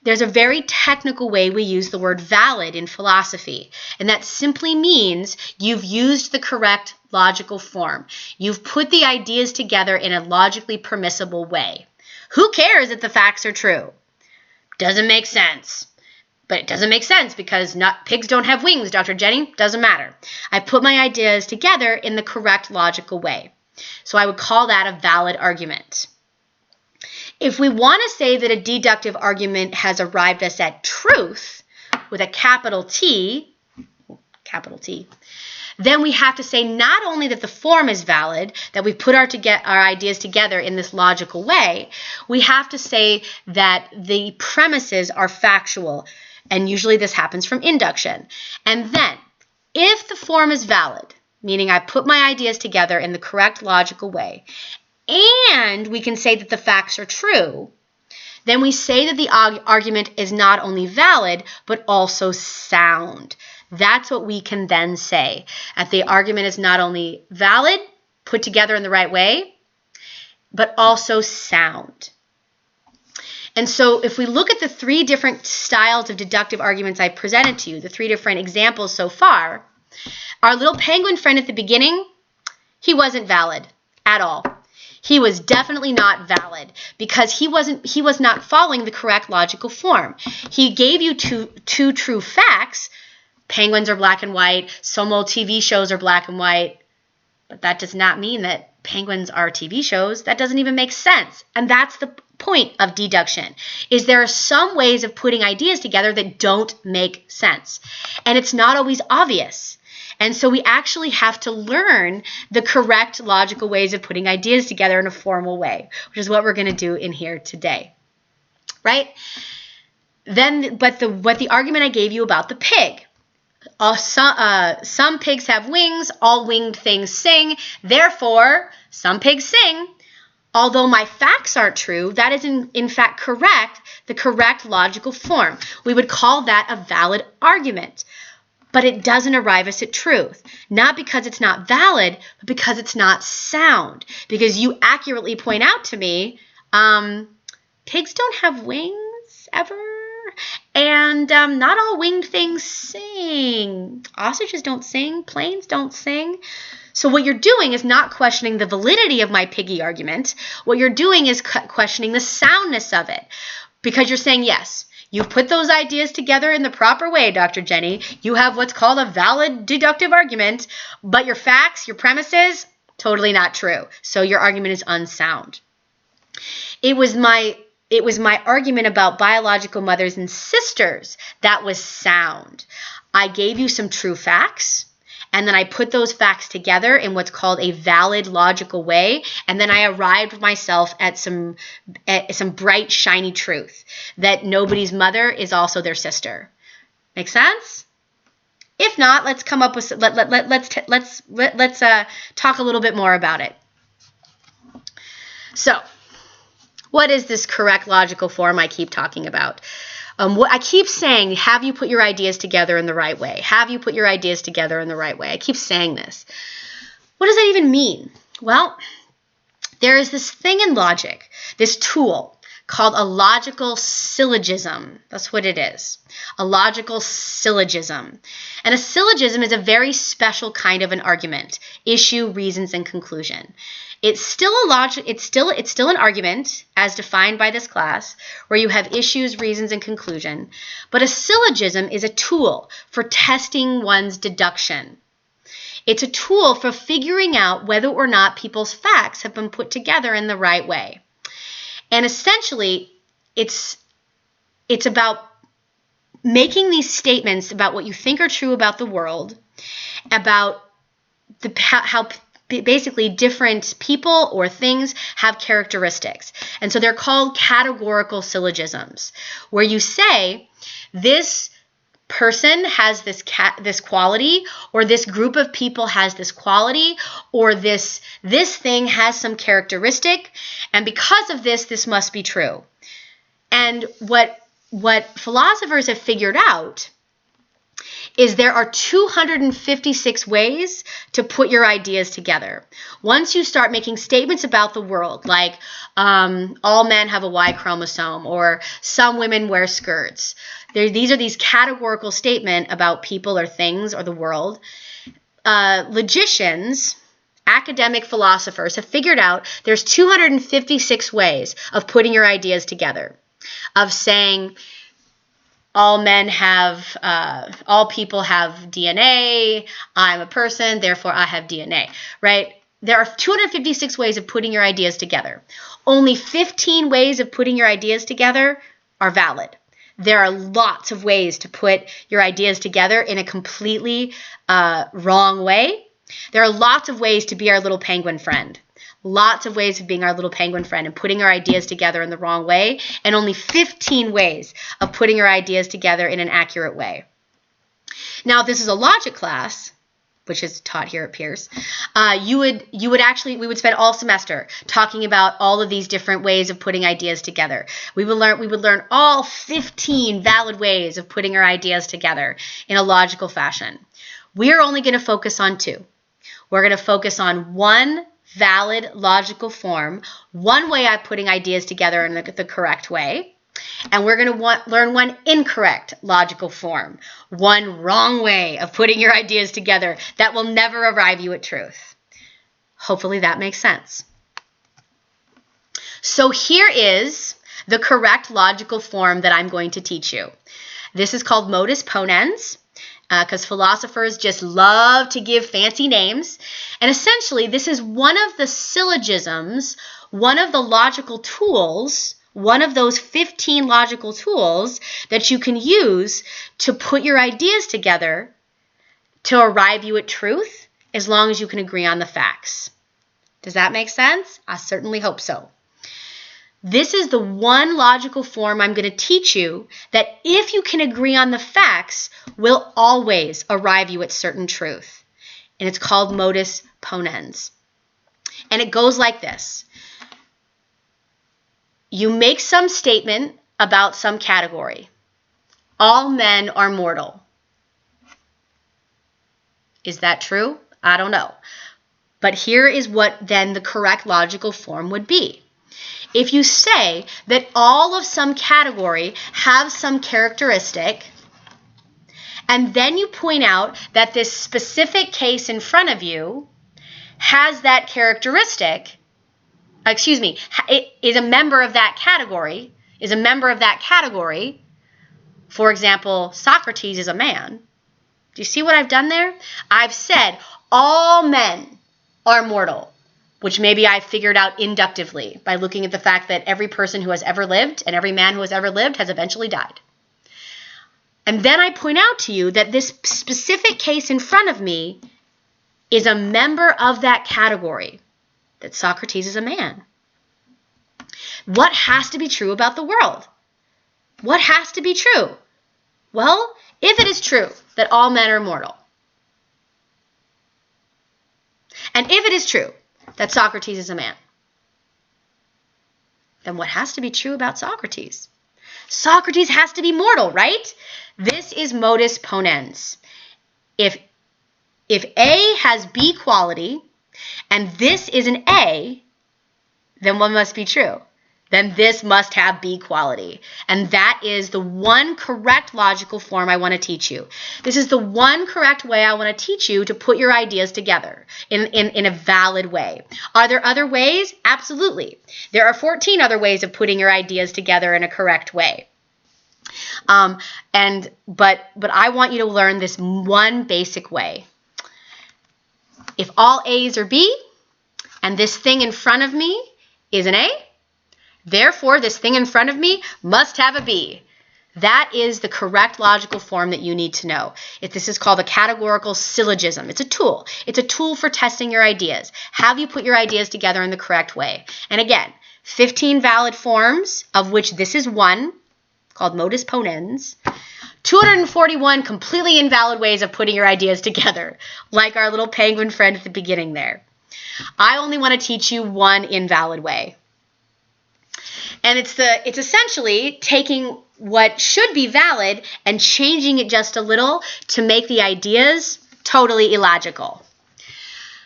There's a very technical way we use the word valid in philosophy, and that simply means you've used the correct logical form. You've put the ideas together in a logically permissible way. Who cares if the facts are true? Doesn't make sense. But it doesn't make sense because pigs don't have wings, Dr. Jenny. Doesn't matter. I put my ideas together in the correct logical way. So I would call that a valid argument. If we want to say that a deductive argument has arrived us at truth with a capital T, then we have to say not only that the form is valid, that we put our ideas together in this logical way, we have to say that the premises are factual, and usually this happens from induction. And then, if the form is valid, meaning I put my ideas together in the correct logical way, and we can say that the facts are true, then we say that the argument is not only valid, but also sound. That's what we can then say. That the argument is not only valid, put together in the right way, but also sound. And so if we look at the three different styles of deductive arguments I presented to you, the three different examples so far, our little penguin friend at the beginning, he wasn't valid at all. He was definitely not valid because he was not following the correct logical form. He gave you two true facts. Penguins are black and white. Some old TV shows are black and white. But that does not mean that penguins are TV shows. That doesn't even make sense. And that's the point of deduction, is there are some ways of putting ideas together that don't make sense. And it's not always obvious. And so we actually have to learn the correct logical ways of putting ideas together in a formal way, which is what we're going to do in here today, right? But the argument I gave you about the pig. Some pigs have wings, all winged things sing, therefore some pigs sing. Although my facts aren't true, that is in fact correct, the correct logical form. We would call that a valid argument. But it doesn't arrive us at truth. Not because it's not valid, but because it's not sound. Because you accurately point out to me, pigs don't have wings ever. And not all winged things sing. Ostriches don't sing. Planes don't sing. So what you're doing is not questioning the validity of my piggy argument. What you're doing is questioning the soundness of it. Because you're saying, yes, you've put those ideas together in the proper way, Dr. Jenny. You have what's called a valid deductive argument, but your facts, your premises, totally not true. So your argument is unsound. It was my argument about biological mothers and sisters that was sound. I gave you some true facts, and then I put those facts together in what's called a valid logical way, and then I arrived myself at some bright, shiny truth that nobody's mother is also their sister. Make sense? If not, let's come up with let's talk a little bit more about it. So, what is this correct logical form I keep talking about? What I keep saying, have you put your ideas together in the right way? Have you put your ideas together in the right way? I keep saying this. What does that even mean? Well, there is this thing in logic, this tool called a logical syllogism. That's what it is. A logical syllogism. And a syllogism is a very special kind of an argument. Issue, reasons, and conclusion. It's still an argument as defined by this class where you have issues, reasons, and conclusion. But a syllogism is a tool for testing one's deduction. It's a tool for figuring out whether or not people's facts have been put together in the right way. And essentially, it's about making these statements about what you think are true about the world, about how basically different people or things have characteristics. And so they're called categorical syllogisms, where you say this person has this quality, or this group of people has this quality, or this thing has some characteristic, and because of this must be true. And what philosophers have figured out is there are 256 ways to put your ideas together. Once you start making statements about the world, like all men have a Y chromosome, or some women wear skirts, these are these categorical statements about people or things or the world. Logicians, academic philosophers, have figured out there's 256 ways of putting your ideas together, of saying all people have DNA, I'm a person, therefore I have DNA, right? There are 256 ways of putting your ideas together. Only 15 ways of putting your ideas together are valid. There are lots of ways to put your ideas together in a completely wrong way. There are lots of ways to be our little penguin friend. Lots of ways of being our little penguin friend and putting our ideas together in the wrong way, and only 15 ways of putting our ideas together in an accurate way. Now, if this is a logic class, which is taught here at Pierce, we would spend all semester talking about all of these different ways of putting ideas together. We would learn all 15 valid ways of putting our ideas together in a logical fashion. We are only going to focus on 2. We're going to focus on one valid logical form, one way of putting ideas together in the correct way, and we're going to learn one incorrect logical form, one wrong way of putting your ideas together that will never arrive you at truth. Hopefully that makes sense. So here is the correct logical form that I'm going to teach you. This is called modus ponens, because philosophers just love to give fancy names. And essentially, this is one of the syllogisms, one of the logical tools, one of those 15 logical tools that you can use to put your ideas together to arrive you at truth, as long as you can agree on the facts. Does that make sense? I certainly hope so. This is the one logical form I'm going to teach you that, if you can agree on the facts, will always arrive you at certain truth. And it's called modus ponens. And it goes like this. You make some statement about some category. All men are mortal. Is that true? I don't know. But here is what then the correct logical form would be. If you say that all of some category have some characteristic, and then you point out that this specific case in front of you has that characteristic, it is a member of that category, for example, Socrates is a man. Do you see what I've done there? I've said all men are mortal, which maybe I figured out inductively by looking at the fact that every person who has ever lived and every man who has ever lived has eventually died. And then I point out to you that this specific case in front of me is a member of that category, that Socrates is a man. What has to be true about the world? What has to be true? Well, if it is true that all men are mortal, and if it is true that Socrates is a man, then what has to be true about Socrates? Socrates has to be mortal, right? This is modus ponens. If A has B quality, and this is an A, then what must be true? Then this must have B quality. And that is the one correct logical form I want to teach you. This is the one correct way I want to teach you to put your ideas together in a valid way. Are there other ways? Absolutely. There are 14 other ways of putting your ideas together in a correct way. But I want you to learn this one basic way. If all A's are B, and this thing in front of me is an A, therefore, this thing in front of me must have a B. That is the correct logical form that you need to know. This is called a categorical syllogism. It's a tool. It's a tool for testing your ideas. Have you put your ideas together in the correct way? And again, 15 valid forms, of which this is one, called modus ponens. 241 completely invalid ways of putting your ideas together, like our little penguin friend at the beginning there. I only want to teach you one invalid way. And it's essentially taking what should be valid and changing it just a little to make the ideas totally illogical.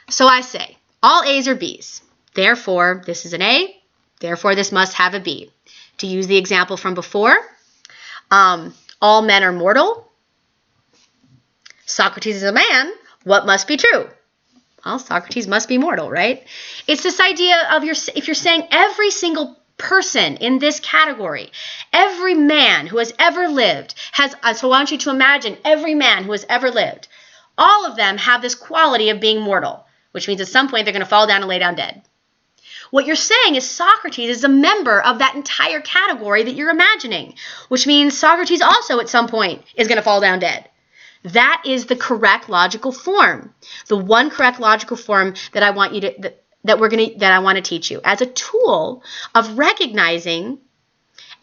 So I say, all A's are B's. Therefore, this is an A. Therefore, this must have a B. To use the example from before, all men are mortal. Socrates is a man. What must be true? Well, Socrates must be mortal, right? It's this idea of if you're saying every single person in this category, every man who has ever lived so I want you to imagine every man who has ever lived, all of them have this quality of being mortal, which means at some point they're going to fall down and lay down dead. What you're saying is Socrates is a member of that entire category that you're imagining, which means Socrates also at some point is going to fall down dead. That is the correct logical form, the one correct logical form that I want you to that I want to teach you as a tool of recognizing,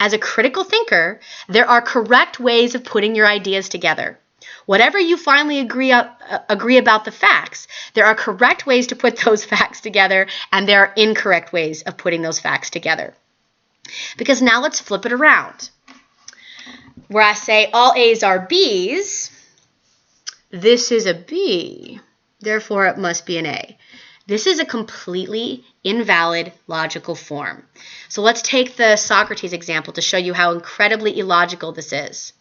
as a critical thinker, there are correct ways of putting your ideas together. Whatever you finally agree about the facts, there are correct ways to put those facts together, and there are incorrect ways of putting those facts together. Because now let's flip it around. Where I say all A's are B's, this is a B, therefore it must be an A. This is a completely invalid logical form. So let's take the Socrates example to show you how incredibly illogical this is.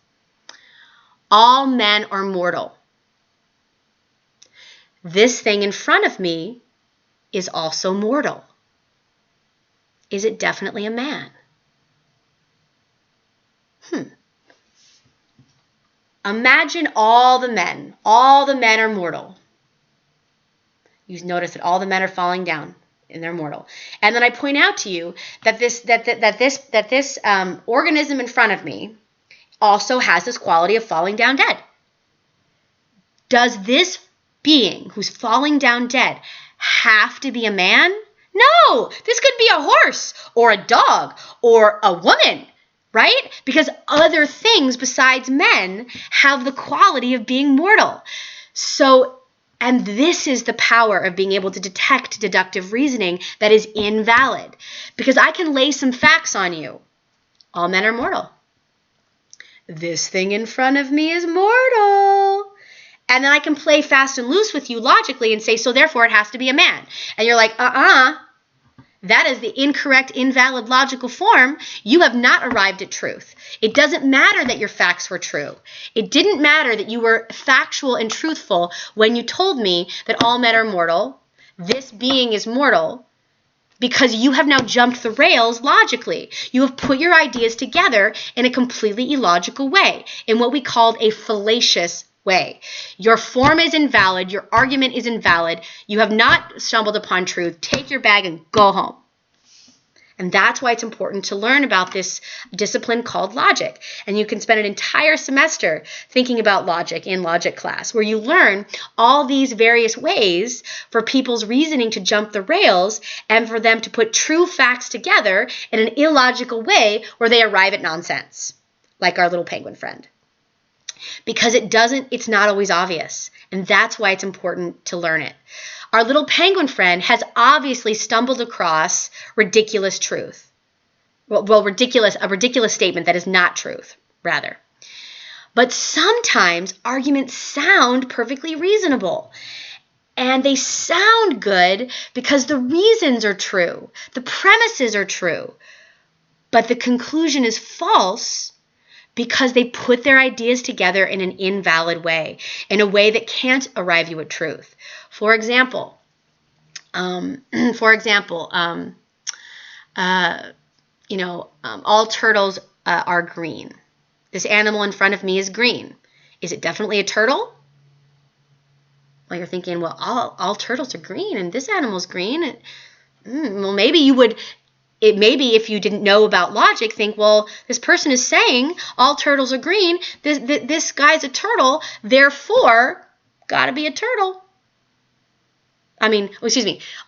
All men are mortal. This thing in front of me is also mortal. Is it definitely a man? Imagine all the men. All the men are mortal. You notice that all the men are falling down and they're mortal. And then I point out to you that this organism in front of me also has this quality of falling down dead. Does this being who's falling down dead have to be a man? No, this could be a horse or a dog or a woman, right? Because other things besides men have the quality of being mortal. So And this is the power of being able to detect deductive reasoning that is invalid. Because I can lay some facts on you. All men are mortal. This thing in front of me is mortal. And then I can play fast and loose with you logically and say, so therefore it has to be a man. And you're like, that is the incorrect, invalid logical form. You have not arrived at truth. It doesn't matter that your facts were true. It didn't matter that you were factual and truthful when you told me that all men are mortal, this being is mortal, because you have now jumped the rails logically. You have put your ideas together in a completely illogical way, in what we called a fallacious way. Your form is invalid. Your argument is invalid. You have not stumbled upon truth. Take your bag and go home. And that's why it's important to learn about this discipline called logic. And you can spend an entire semester thinking about logic in logic class, where you learn all these various ways for people's reasoning to jump the rails and for them to put true facts together in an illogical way where they arrive at nonsense, like our little penguin friend. Because it's not always obvious. And that's why it's important to learn it. Our little penguin friend has obviously stumbled across ridiculous truth. A ridiculous statement that is not truth, rather. But sometimes arguments sound perfectly reasonable. And they sound good because the reasons are true. The premises are true. But the conclusion is false because they put their ideas together in an invalid way, in a way that can't arrive you at truth. For example, all turtles are green. This animal in front of me is green. Is it definitely a turtle? Well, you're thinking, well, all turtles are green, and this animal's green. Well, maybe you would. Maybe if you didn't know about logic, think, well, this person is saying all turtles are green. This guy's a turtle, therefore, gotta be a turtle.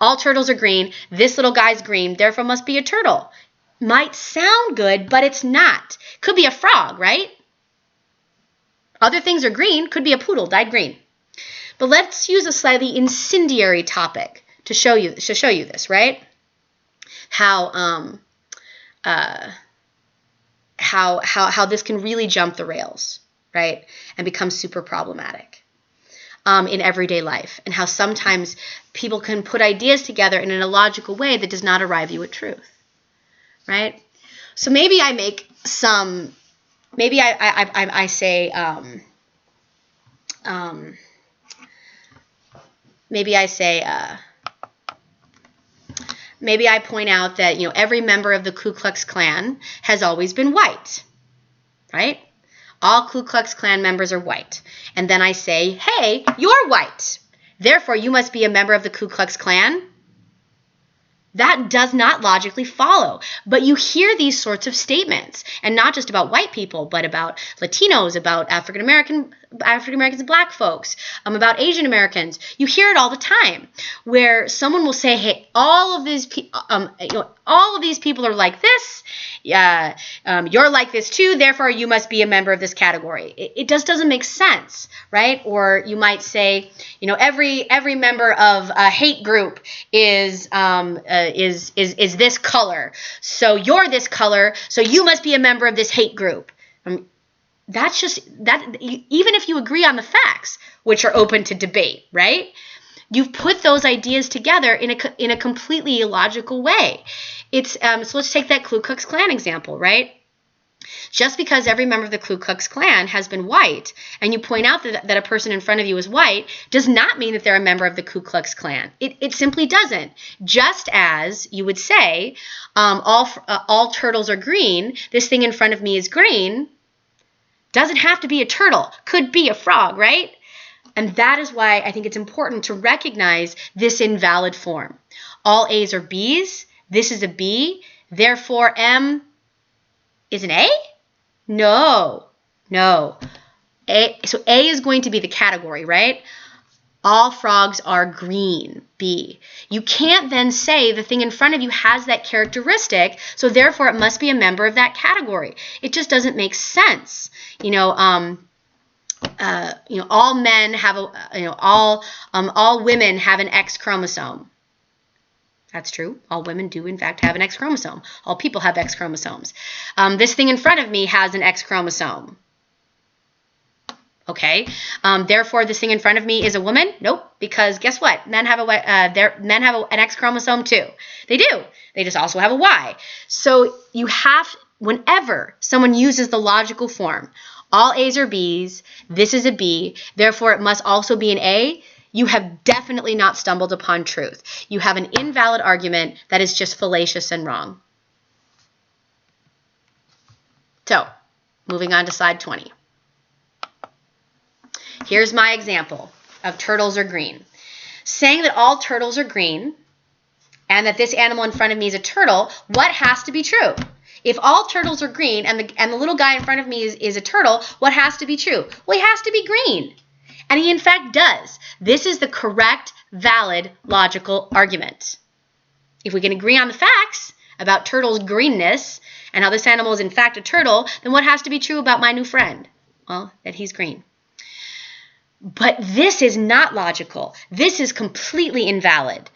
All turtles are green. This little guy's green, therefore must be a turtle. Might sound good, but it's not. Could be a frog, right? Other things are green. Could be a poodle, dyed green. But let's use a slightly incendiary topic to show you this, right? How this can really jump the rails, right, and become super problematic in everyday life, and how sometimes people can put ideas together in an illogical way that does not arrive you at truth, right? So maybe I make some, maybe I say, maybe I point out that, every member of the Ku Klux Klan has always been white, right? All Ku Klux Klan members are white. And then I say, hey, you're white. Therefore, you must be a member of the Ku Klux Klan. That does not logically follow. But you hear these sorts of statements, and not just about white people, but about Latinos, about African Americans and black folks, about Asian Americans. You hear it all the time, where someone will say, hey, all of these people are like this. You're like this too, therefore you must be a member of this category. It just doesn't make sense, right? Or you might say, every member of a hate group is this color. So you're this color, so you must be a member of this hate group. That's just that. Even if you agree on the facts, which are open to debate, right? You've put those ideas together in a completely illogical way. So let's take that Ku Klux Klan example, right? Just because every member of the Ku Klux Klan has been white, and you point out that a person in front of you is white, does not mean that they're a member of the Ku Klux Klan. It simply doesn't. Just as you would say, all turtles are green, this thing in front of me is green, doesn't have to be a turtle. Could be a frog, right? And that is why I think it's important to recognize this invalid form. All A's are B's. This is a B. Therefore, M is an A? No. So A is going to be the category, right? All frogs are green, B. You can't then say the thing in front of you has that characteristic, so therefore it must be a member of that category. It just doesn't make sense. all men have all women have an X chromosome. That's true. All women do, in fact, have an X chromosome. All people have X chromosomes. This thing in front of me has an X chromosome. Okay. Therefore, this thing in front of me is a woman? Nope. Because guess what? Men have an X chromosome too. They do. They just also have a Y. So you have, whenever someone uses the logical form, all A's are B's, this is a B, therefore it must also be an A, you have definitely not stumbled upon truth. You have an invalid argument that is just fallacious and wrong. So, moving on to slide 20. Here's my example of turtles are green. Saying that all turtles are green and that this animal in front of me is a turtle, what has to be true? If all turtles are green and the little guy in front of me is a turtle, what has to be true? Well, he has to be green. And he in fact does. This is the correct, valid, logical argument. If we can agree on the facts about turtles' greenness and how this animal is in fact a turtle, then what has to be true about my new friend? Well, that he's green. But this is not logical. This is completely invalid.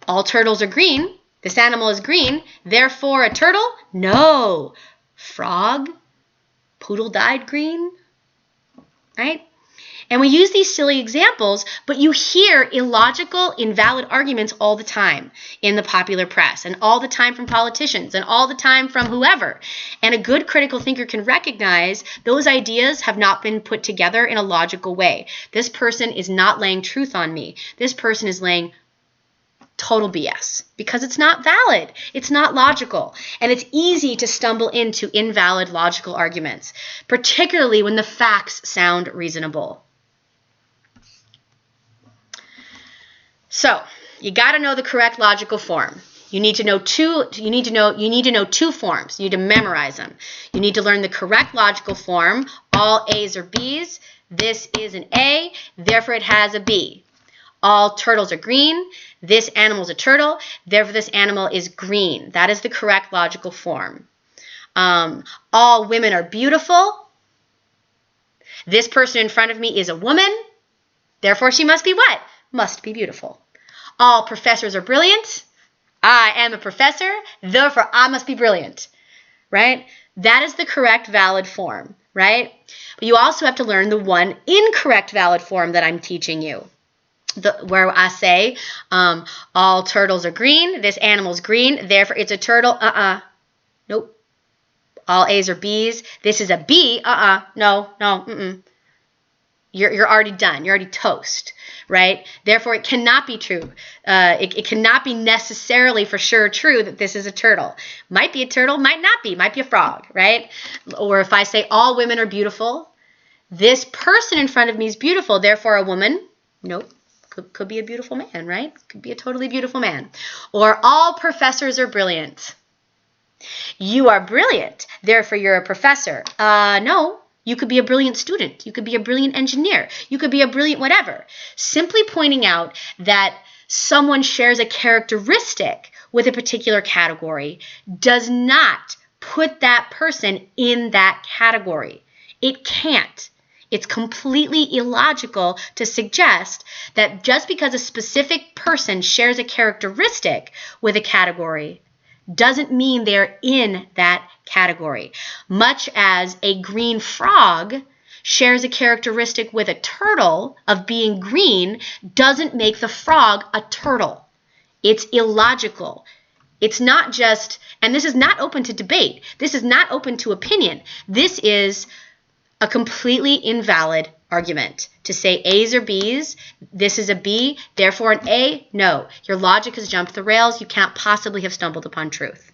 All turtles are green. This animal is green. Therefore, a turtle? No. Frog? Poodle dyed green? Right? And we use these silly examples, but you hear illogical, invalid arguments all the time in the popular press, and all the time from politicians, and all the time from whoever. And a good critical thinker can recognize those ideas have not been put together in a logical way. This person is not laying truth on me. This person is laying total BS because it's not valid. It's not logical. And it's easy to stumble into invalid logical arguments, particularly when the facts sound reasonable. So, you got to know the correct logical form. You need to know two forms. You need to memorize them. You need to learn the correct logical form. All A's are B's. This is an A, therefore it has a B. All turtles are green. This animal is a turtle, therefore this animal is green. That is the correct logical form. All women are beautiful. This person in front of me is a woman, therefore she must be what? Must be beautiful. All professors are brilliant. I am a professor, therefore I must be brilliant. Right? That is the correct valid form, right? But you also have to learn the one incorrect valid form that I'm teaching you. Where I say, all turtles are green, this animal's green, therefore it's a turtle, nope. All A's are B's, this is a B, no, You're already done, you're already toast, right? Therefore it cannot be true. It cannot be necessarily for sure true that this is a turtle. Might be a turtle, might not be, might be a frog, right? Or if I say all women are beautiful, this person in front of me is beautiful, therefore a woman, nope. Could be a beautiful man, right? Could be a totally beautiful man. Or all professors are brilliant. You are brilliant, therefore you're a professor. No, you could be a brilliant student. You could be a brilliant engineer. You could be a brilliant whatever. Simply pointing out that someone shares a characteristic with a particular category does not put that person in that category. It can't. It's completely illogical to suggest that just because a specific person shares a characteristic with a category doesn't mean they're in that category. Much as a green frog shares a characteristic with a turtle of being green doesn't make the frog a turtle. It's illogical. It's not just, and this is not open to debate. This is not open to opinion. This is a completely invalid argument to say A's or B's, this is a B, therefore an A. No, your logic has jumped the rails. You can't possibly have stumbled upon truth.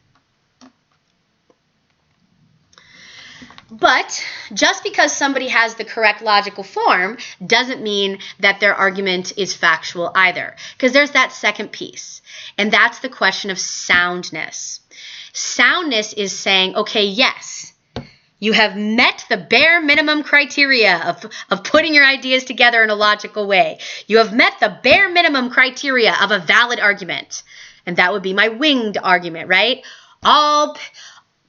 But just because somebody has the correct logical form doesn't mean that their argument is factual either. Because there's that second piece, and that's the question of soundness. Soundness is saying, okay, yes, you have met the bare minimum criteria of putting your ideas together in a logical way. You have met the bare minimum criteria of a valid argument. And that would be my winged argument, right? All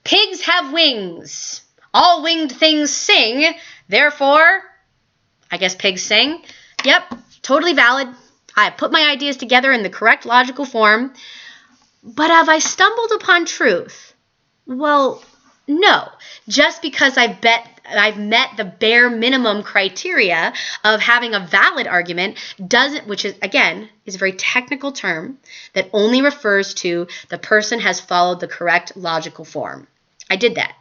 pigs have wings. All winged things sing. Therefore, I guess pigs sing. Yep, totally valid. I put my ideas together in the correct logical form. But have I stumbled upon truth? Well, no. Just because I've met the bare minimum criteria of having a valid argument doesn't, which is, again, is a very technical term that only refers to the person has followed the correct logical form. I did that.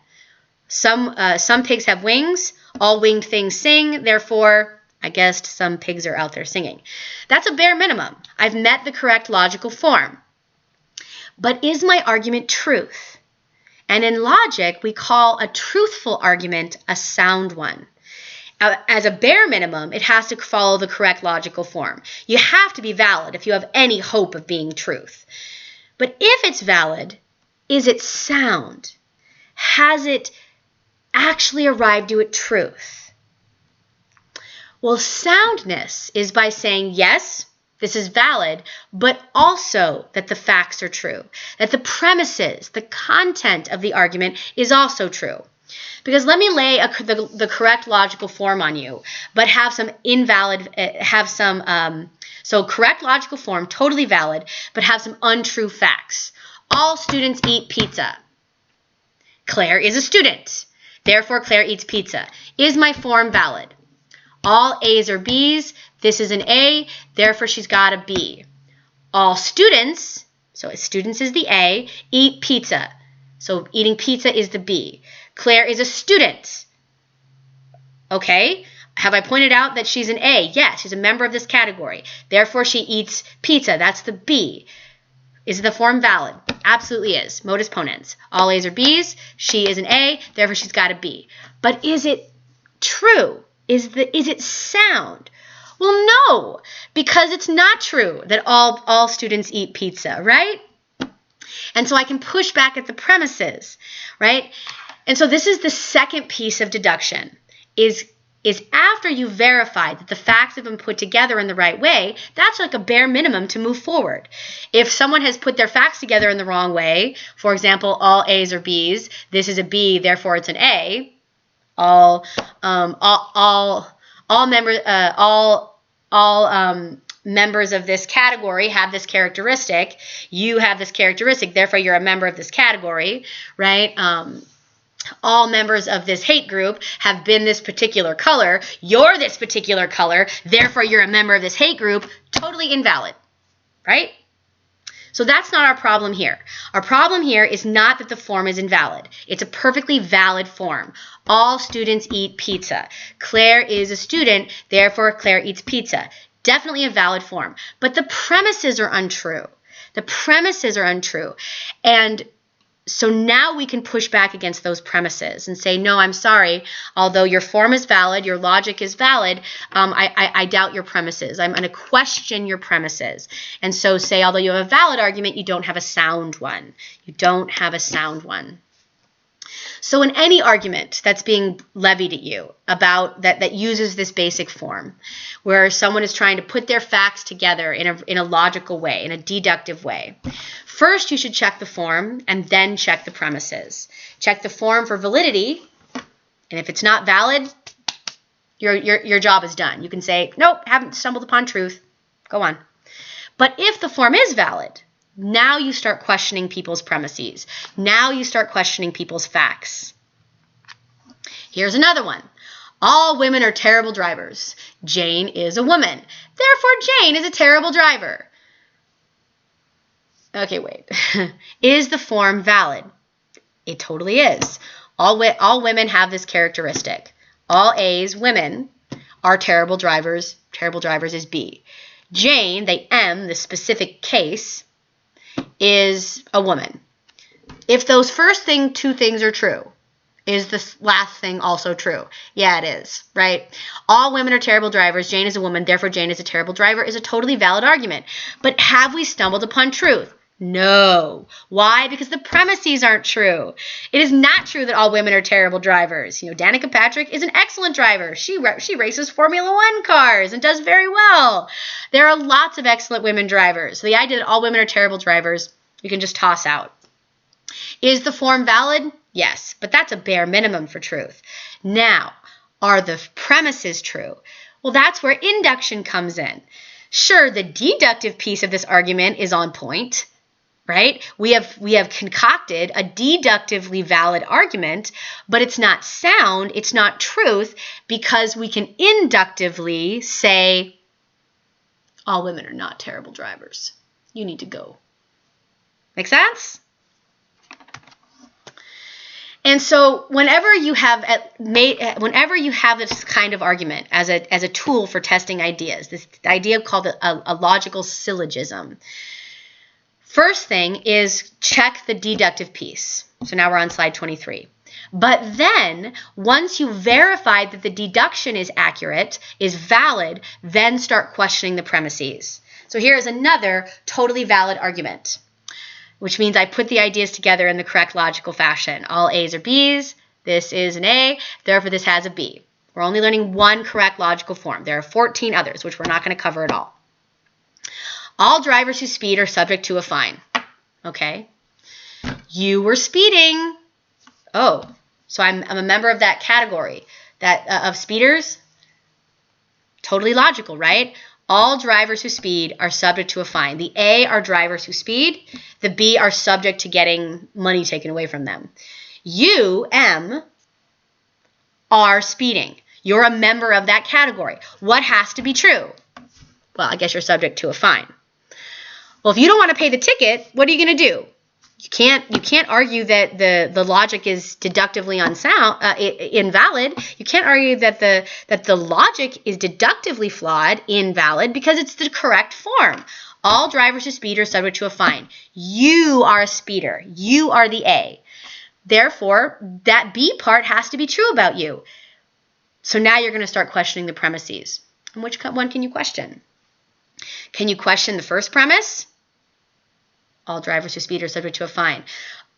Some pigs have wings. All winged things sing. Therefore, I guessed some pigs are out there singing. That's a bare minimum. I've met the correct logical form. But is my argument truth? And in logic, we call a truthful argument a sound one. As a bare minimum, it has to follow the correct logical form. You have to be valid if you have any hope of being truth. But if it's valid, is it sound? Has it actually arrived at truth? Well, soundness is by saying, yes, this is valid, but also that the facts are true, that the premises, the content of the argument is also true. Because let me lay the correct logical form on you, but have some so correct logical form, totally valid, but have some untrue facts. All students eat pizza. Claire is a student. Therefore, Claire eats pizza. Is my form valid? All A's are B's. This is an A, therefore she's got a B. All students, so students is the A, eat pizza. So eating pizza is the B. Claire is a student. Okay, have I pointed out that she's an A? Yes, she's a member of this category. Therefore she eats pizza, that's the B. Is the form valid? Absolutely is. Modus ponens. All A's are B's, she is an A, therefore she's got a B. But is it true? Is it sound? Well, no, because it's not true that all students eat pizza, right? And so I can push back at the premises, right? And so this is the second piece of deduction, is after you verified that the facts have been put together in the right way, that's like a bare minimum to move forward. If someone has put their facts together in the wrong way, for example, all A's are B's, this is a B, therefore it's an A, all members of this category have this characteristic. You have this characteristic, therefore you're a member of this category, right? All members of this hate group have been this particular color. You're this particular color, therefore you're a member of this hate group. Totally invalid, right? So that's not our problem here. Our problem here is not that the form is invalid. It's a perfectly valid form. All students eat pizza. Claire is a student, therefore Claire eats pizza. Definitely a valid form. But the premises are untrue. The premises are untrue. And so now we can push back against those premises and say, no, I'm sorry. Although your form is valid, your logic is valid, I doubt your premises. I'm going to question your premises. And so say, although you have a valid argument, you don't have a sound one. You don't have a sound one. So in any argument that's being levied at you about that uses this basic form, where someone is trying to put their facts together in a logical way, in a deductive way, first you should check the form and then check the premises. Check the form for validity, and if it's not valid, your job is done. You can say, nope, haven't stumbled upon truth. Go on. But if the form is valid, now you start questioning people's premises. Now you start questioning people's facts. Here's another one. All women are terrible drivers. Jane is a woman. Therefore, Jane is a terrible driver. Okay, wait. Is the form valid? It totally is. All women have this characteristic. All A's, women, are terrible drivers. Terrible drivers is B. Jane, the M, the specific case, is a woman. If those first two things are true, is the last thing also true? Yeah, it is, right? All women are terrible drivers. Jane is a woman, therefore Jane is a terrible driver is a totally valid argument. But have we stumbled upon truth? No. Why? Because the premises aren't true. It is not true that all women are terrible drivers. You know, Danica Patrick is an excellent driver. She races Formula One cars and does very well. There are lots of excellent women drivers. So the idea that all women are terrible drivers, you can just toss out. Is the form valid? Yes, but that's a bare minimum for truth. Now, are the premises true? Well, that's where induction comes in. Sure, the deductive piece of this argument is on point, right? We have concocted a deductively valid argument, but it's not sound, it's not truth, because we can inductively say, all women are not terrible drivers. You need to go. Make sense? And so whenever you have this kind of argument as a tool for testing ideas, this idea called a logical syllogism, first thing is check the deductive piece. So now we're on slide 23. But then, once you verify that the deduction is accurate, is valid, then start questioning the premises. So here is another totally valid argument, which means I put the ideas together in the correct logical fashion. All A's are B's. This is an A. Therefore, this has a B. We're only learning one correct logical form. There are 14 others, which we're not going to cover at all. All drivers who speed are subject to a fine. Okay. You were speeding. Oh, so I'm a member of that category of speeders. Totally logical, right? All drivers who speed are subject to a fine. The A are drivers who speed. The B are subject to getting money taken away from them. You, M, are speeding. You're a member of that category. What has to be true? Well, I guess you're subject to a fine. Well, if you don't want to pay the ticket, what are you going to do? You can't argue that the logic is deductively invalid. You can't argue that the logic is deductively flawed, invalid, because it's the correct form. All drivers who speed are subject to a fine. You are a speeder. You are the A. Therefore, that B part has to be true about you. So now you're going to start questioning the premises. And which one can you question? Can you question the first premise? All drivers who speed are subject to a fine.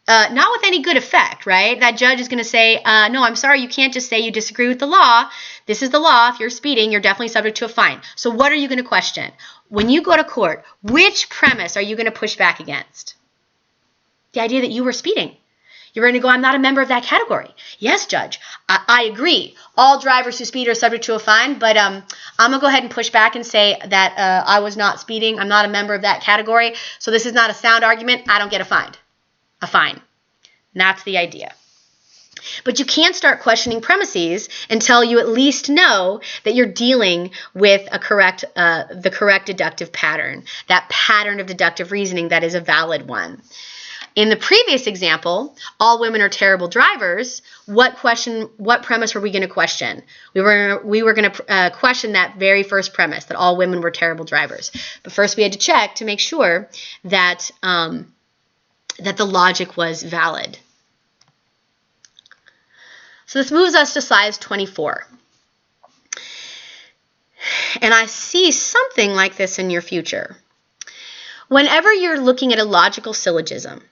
Not with any good effect, right? That judge is going to say, no, I'm sorry, you can't just say you disagree with the law. This is the law. If you're speeding, you're definitely subject to a fine. So what are you going to question? When you go to court, which premise are you going to push back against? The idea that you were speeding. You're going to go, I'm not a member of that category. Yes, Judge, I agree. All drivers who speed are subject to a fine, but I'm going to go ahead and push back and say that I was not speeding. I'm not a member of that category, so this is not a sound argument. I don't get a fine. And that's the idea. But you can't start questioning premises until you at least know that you're dealing with the correct deductive pattern, that pattern of deductive reasoning that is a valid one. In the previous example, all women are terrible drivers. What premise were we going to question? We were going to question that very first premise, that all women were terrible drivers. But first we had to check to make sure that that the logic was valid. So this moves us to slide 24. And I see something like this in your future. Whenever you're looking at a logical syllogism,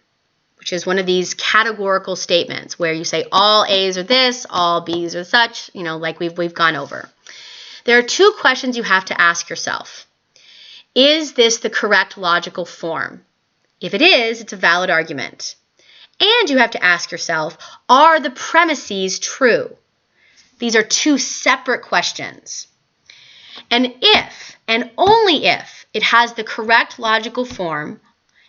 which is one of these categorical statements where you say all A's are this, all B's are such, like we've gone over. There are two questions you have to ask yourself. Is this the correct logical form? If it is, it's a valid argument. And you have to ask yourself, are the premises true? These are two separate questions. And if, and only if, it has the correct logical form,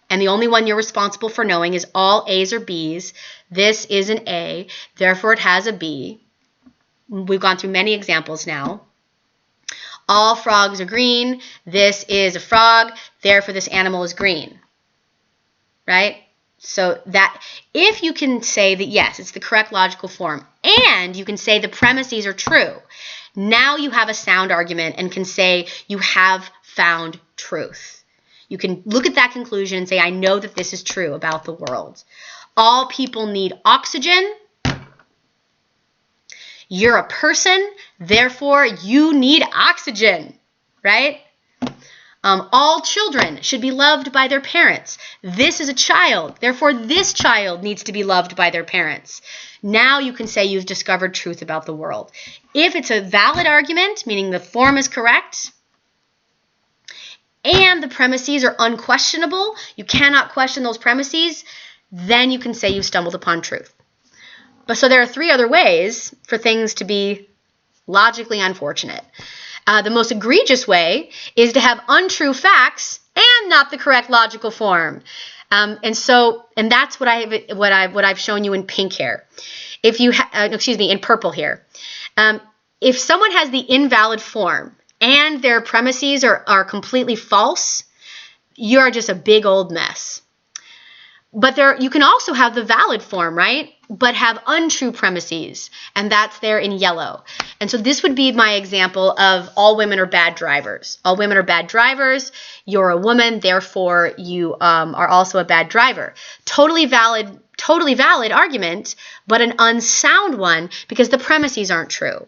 and the only one you're responsible for knowing is all A's or B's, this is an A, therefore it has a B. We've gone through many examples now. All frogs are green, this is a frog, therefore this animal is green. Right? So that if you can say that yes, it's the correct logical form, and you can say the premises are true, now you have a sound argument and can say you have found truth. You can look at that conclusion and say, I know that this is true about the world. All people need oxygen. You're a person, therefore you need oxygen, right? All children should be loved by their parents. This is a child, therefore this child needs to be loved by their parents. Now you can say you've discovered truth about the world. If it's a valid argument, meaning the form is correct, and the premises are unquestionable, you cannot question those premises, then you can say you've stumbled upon truth. But so there are three other ways for things to be logically unfortunate. The most egregious way is to have untrue facts and not the correct logical form. And that's what I've shown you in pink here. If you in purple here. If someone has the invalid form and their premises are completely false, you're just a big old mess. But you can also have the valid form, right? But have untrue premises, and that's there in yellow. And so this would be my example of all women are bad drivers. All women are bad drivers. You're a woman, therefore you are also a bad driver. Totally valid argument, but an unsound one because the premises aren't true.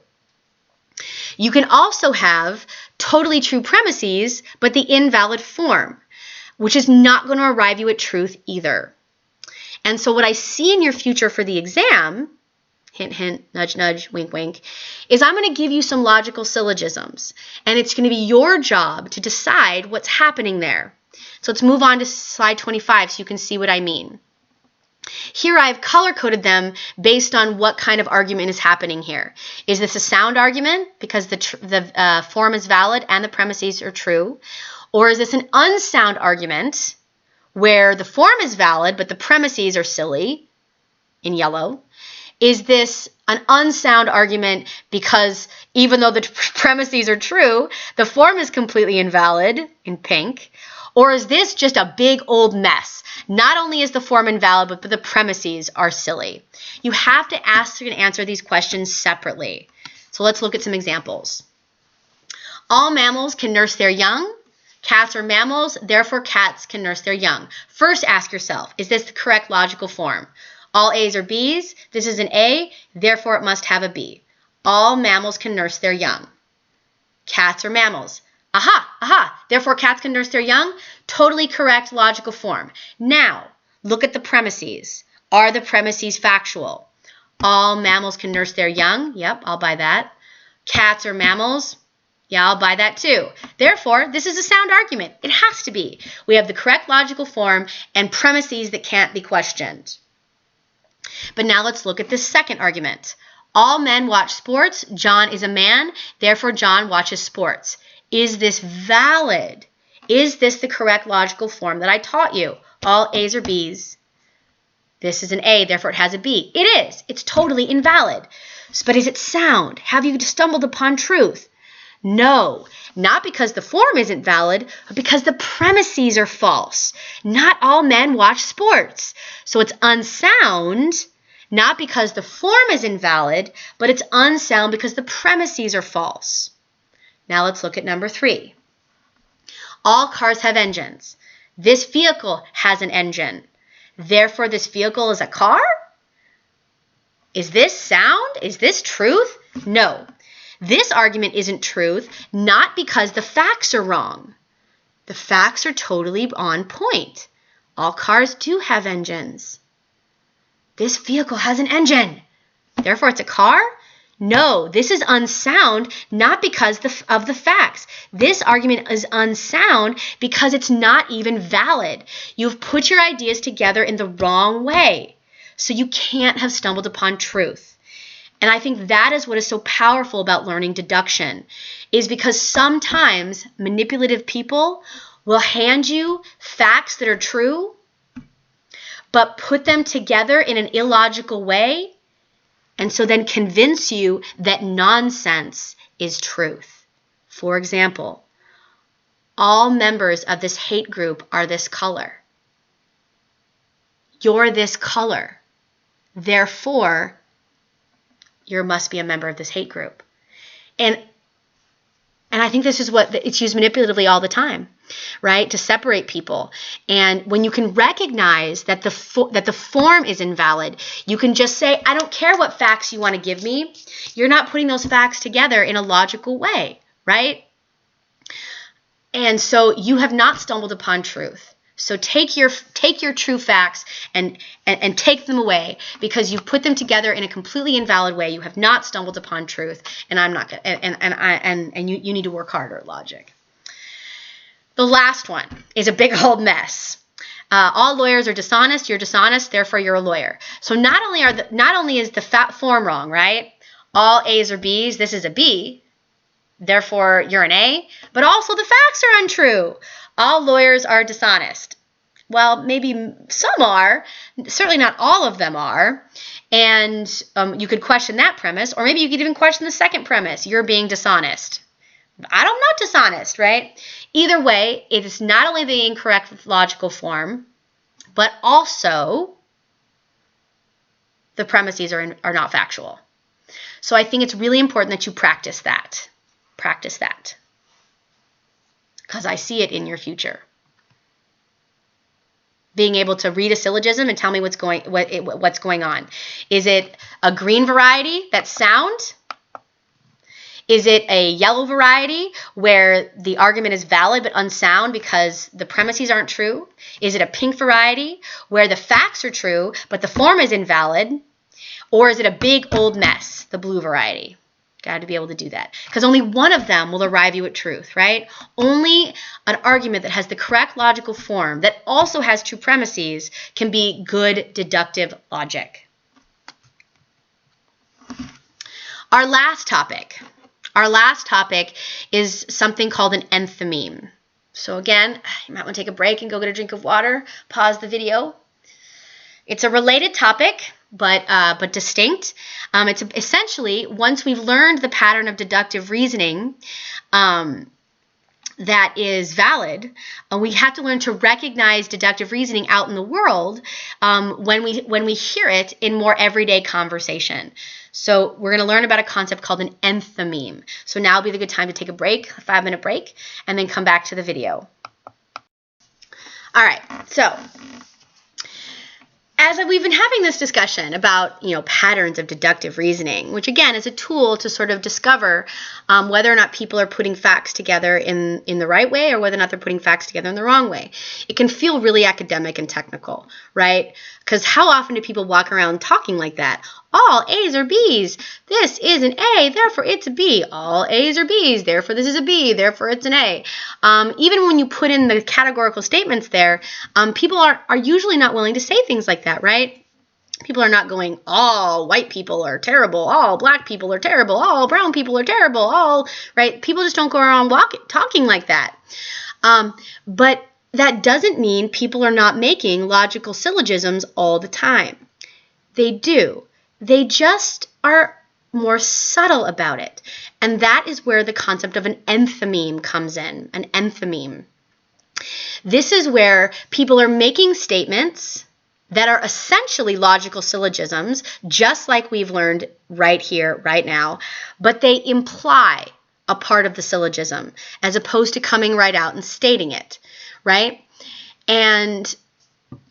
You can also have totally true premises, but the invalid form, which is not going to arrive you at truth either. And so what I see in your future for the exam, hint, hint, nudge, nudge, wink, wink, is I'm going to give you some logical syllogisms. And it's going to be your job to decide what's happening there. So let's move on to slide 25 so you can see what I mean. Here I've color-coded them based on what kind of argument is happening here. Is this a sound argument because the form is valid and the premises are true? Or is this an unsound argument where the form is valid but the premises are silly, in yellow? Is this an unsound argument because even though the premises are true, the form is completely invalid, in pink? Or is this just a big old mess? Not only is the form invalid, but the premises are silly. You have to ask and answer these questions separately. So let's look at some examples. All mammals can nurse their young. Cats are mammals, therefore cats can nurse their young. First ask yourself, is this the correct logical form? All A's are B's. This is an A, therefore it must have a B. All mammals can nurse their young. Cats are mammals. Aha, therefore cats can nurse their young. Totally correct logical form. Now, look at the premises. Are the premises factual? All mammals can nurse their young. Yep, I'll buy that. Cats are mammals. Yeah, I'll buy that too. Therefore, this is a sound argument. It has to be. We have the correct logical form and premises that can't be questioned. But now let's look at this second argument. All men watch sports. John is a man. Therefore, John watches sports. Is this valid? Is this the correct logical form that I taught you? All A's are B's. This is an A, therefore it has a B. It is. It's totally invalid. But is it sound? Have you stumbled upon truth? No, not because the form isn't valid, but because the premises are false. Not all men watch sports. So it's unsound, not because the form is invalid, but it's unsound because the premises are false. Now let's look at number 3. All cars have engines. This vehicle has an engine. Therefore, this vehicle is a car? Is this sound? Is this truth? No. This argument isn't truth, not because the facts are wrong. The facts are totally on point. All cars do have engines. This vehicle has an engine. Therefore, it's a car? No, this is unsound, not because of the facts. This argument is unsound because it's not even valid. You've put your ideas together in the wrong way, so you can't have stumbled upon truth. And I think that is what is so powerful about learning deduction, is because sometimes manipulative people will hand you facts that are true, but put them together in an illogical way, and so then convince you that nonsense is truth. For example, all members of this hate group are this color. You're this color. Therefore, you must be a member of this hate group. And I think this is what it's used manipulatively all the time, right? To separate people. And when you can recognize that the form is invalid, you can just say, I don't care what facts you want to give me. You're not putting those facts together in a logical way, right? And so you have not stumbled upon truth. So take your true facts and take them away because you've put them together in a completely invalid way. You have not stumbled upon truth, and I'm not gonna, and you need to work harder at logic. The last one is a big old mess. All lawyers are dishonest. You're dishonest, therefore you're a lawyer. So not only is the form wrong, right? All A's are B's. This is a B. therefore you're an A, but also the facts are untrue. All lawyers are dishonest. Well, maybe some are, certainly not all of them are, and you could question that premise, or maybe you could even question the second premise, you're being dishonest. I'm not dishonest, right? Either way, it is not only the incorrect logical form, but also the premises are not factual. So I think it's really important that you practice that. Practice that. Because I see it in your future. Being able to read a syllogism and tell me what's going on. Is it a green variety that's sound? Is it a yellow variety where the argument is valid but unsound because the premises aren't true? Is it a pink variety where the facts are true but the form is invalid? Or is it a big old mess, the blue variety? Got to be able to do that. Because only one of them will arrive you at truth, right? Only an argument that has the correct logical form that also has true premises can be good deductive logic. Our last topic is something called an enthymeme. So again, you might want to take a break and go get a drink of water, pause the video. It's a related topic, but distinct. It's essentially, once we've learned the pattern of deductive reasoning that is valid, we have to learn to recognize deductive reasoning out in the world when we hear it in more everyday conversation. So we're going to learn about a concept called an enthymeme. So now would be the good time to take a break, a 5-minute break, and then come back to the video. All right, so as we've been having this discussion about, patterns of deductive reasoning, which again is a tool to sort of discover whether or not people are putting facts together in the right way or whether or not they're putting facts together in the wrong way. It can feel really academic and technical, right? Because how often do people walk around talking like that? All A's are B's. This is an A, therefore it's a B. All A's are B's, therefore this is a B, therefore it's an A. Even when you put in the categorical statements there, people are usually not willing to say things like that, right? People are not going, all white people are terrible, all black people are terrible, all brown people are terrible, all, right? People just don't go around talking like that. But that doesn't mean people are not making logical syllogisms all the time. They do. They just are more subtle about it. And that is where the concept of an enthymeme comes in, an enthymeme. This is where people are making statements that are essentially logical syllogisms, just like we've learned right here, right now, but they imply a part of the syllogism as opposed to coming right out and stating it, right? And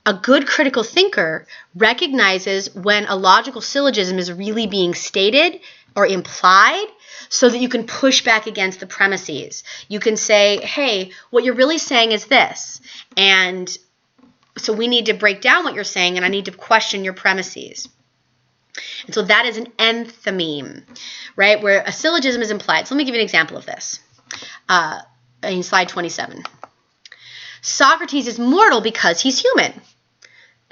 a good critical thinker recognizes when a logical syllogism is really being stated or implied so that you can push back against the premises. You can say, hey, what you're really saying is this, and so we need to break down what you're saying, and I need to question your premises. And so that is an enthymeme, right, where a syllogism is implied. So let me give you an example of this in slide 27. Socrates is mortal because he's human.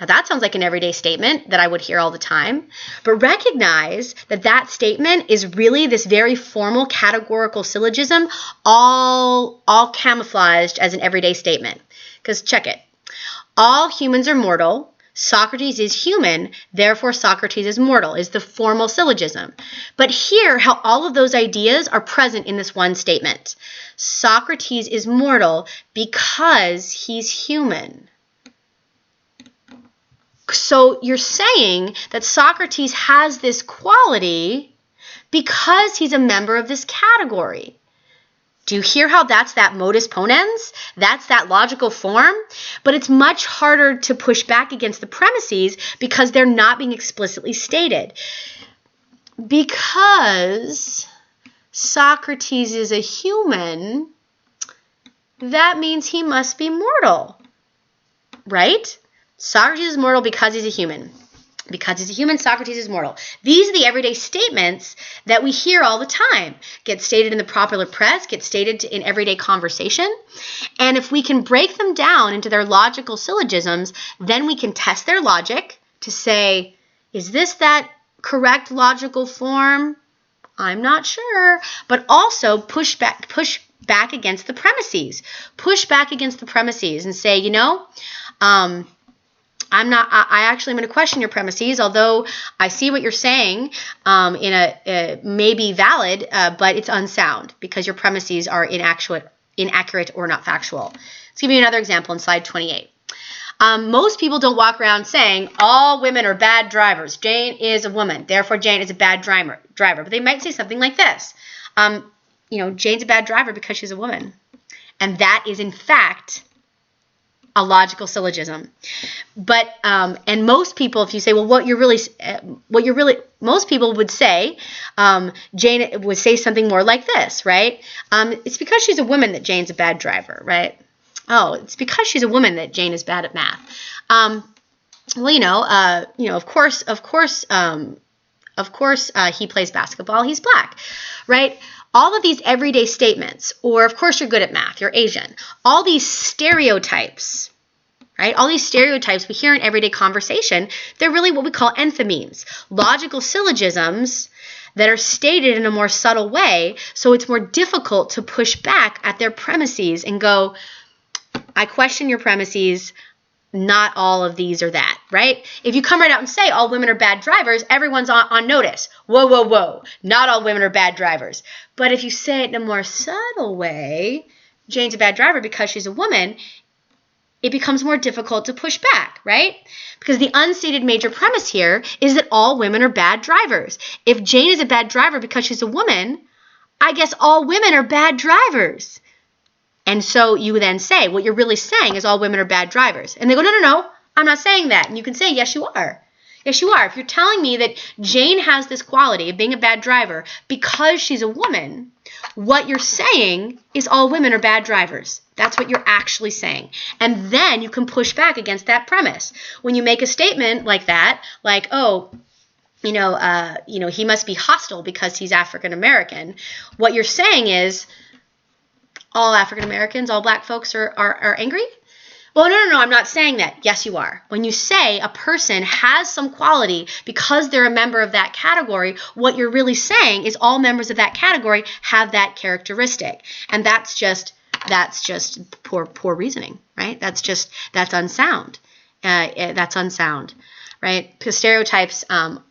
Now that sounds like an everyday statement that I would hear all the time, but recognize that that statement is really this very formal categorical syllogism, all camouflaged as an everyday statement. Because check it. All humans are mortal. Socrates is human, therefore Socrates is mortal, is the formal syllogism. But hear how all of those ideas are present in this one statement. Socrates is mortal because he's human. So you're saying that Socrates has this quality because he's a member of this category. Do you hear how that's that modus ponens? That's that logical form? But it's much harder to push back against the premises because they're not being explicitly stated. Because Socrates is a human, that means he must be mortal, right? Socrates is mortal because he's a human. Because he's a human, Socrates is mortal. These are the everyday statements that we hear all the time. Get stated in the popular press, get stated in everyday conversation. And if we can break them down into their logical syllogisms, then we can test their logic to say, is this that correct logical form? I'm not sure. But also push back against the premises. Push back against the premises and say, you know, I actually am going to question your premises, although I see what you're saying may be valid, but it's unsound because your premises are inaccurate or not factual. Let's give you another example in slide 28. Most people don't walk around saying all women are bad drivers. Jane is a woman, therefore Jane is a bad driver. But they might say something like this. Jane's a bad driver because she's a woman. And that is, in fact, a logical syllogism. But and most people, if you say, well, most people would say, Jane would say something more like this, right? It's because she's a woman that Jane's a bad driver, right? Oh, it's because she's a woman that Jane is bad at math. Of course, he plays basketball. He's black, right? All of these everyday statements, or of course you're good at math, you're Asian. All these stereotypes, right? All these stereotypes we hear in everyday conversation, they're really what we call enthymemes, logical syllogisms that are stated in a more subtle way, so it's more difficult to push back at their premises and go, I question your premises, not all of these or that, right? If you come right out and say all women are bad drivers, everyone's on notice. Whoa, whoa, whoa, not all women are bad drivers. But if you say it in a more subtle way, Jane's a bad driver because she's a woman, it becomes more difficult to push back, right? Because the unstated major premise here is that all women are bad drivers. If Jane is a bad driver because she's a woman, I guess all women are bad drivers. And so you then say, what you're really saying is all women are bad drivers. And they go, no, I'm not saying that. And you can say, yes, you are. Yes, you are. If you're telling me that Jane has this quality of being a bad driver because she's a woman, what you're saying is all women are bad drivers. That's what you're actually saying. And then you can push back against that premise. When you make a statement like that, like, he must be hostile because he's African American, what you're saying is, all African Americans, all black folks are angry? Well, no, I'm not saying that. Yes, you are. When you say a person has some quality because they're a member of that category, what you're really saying is all members of that category have that characteristic. And that's just poor reasoning, right? That's unsound. That's unsound, right? Because stereotypes are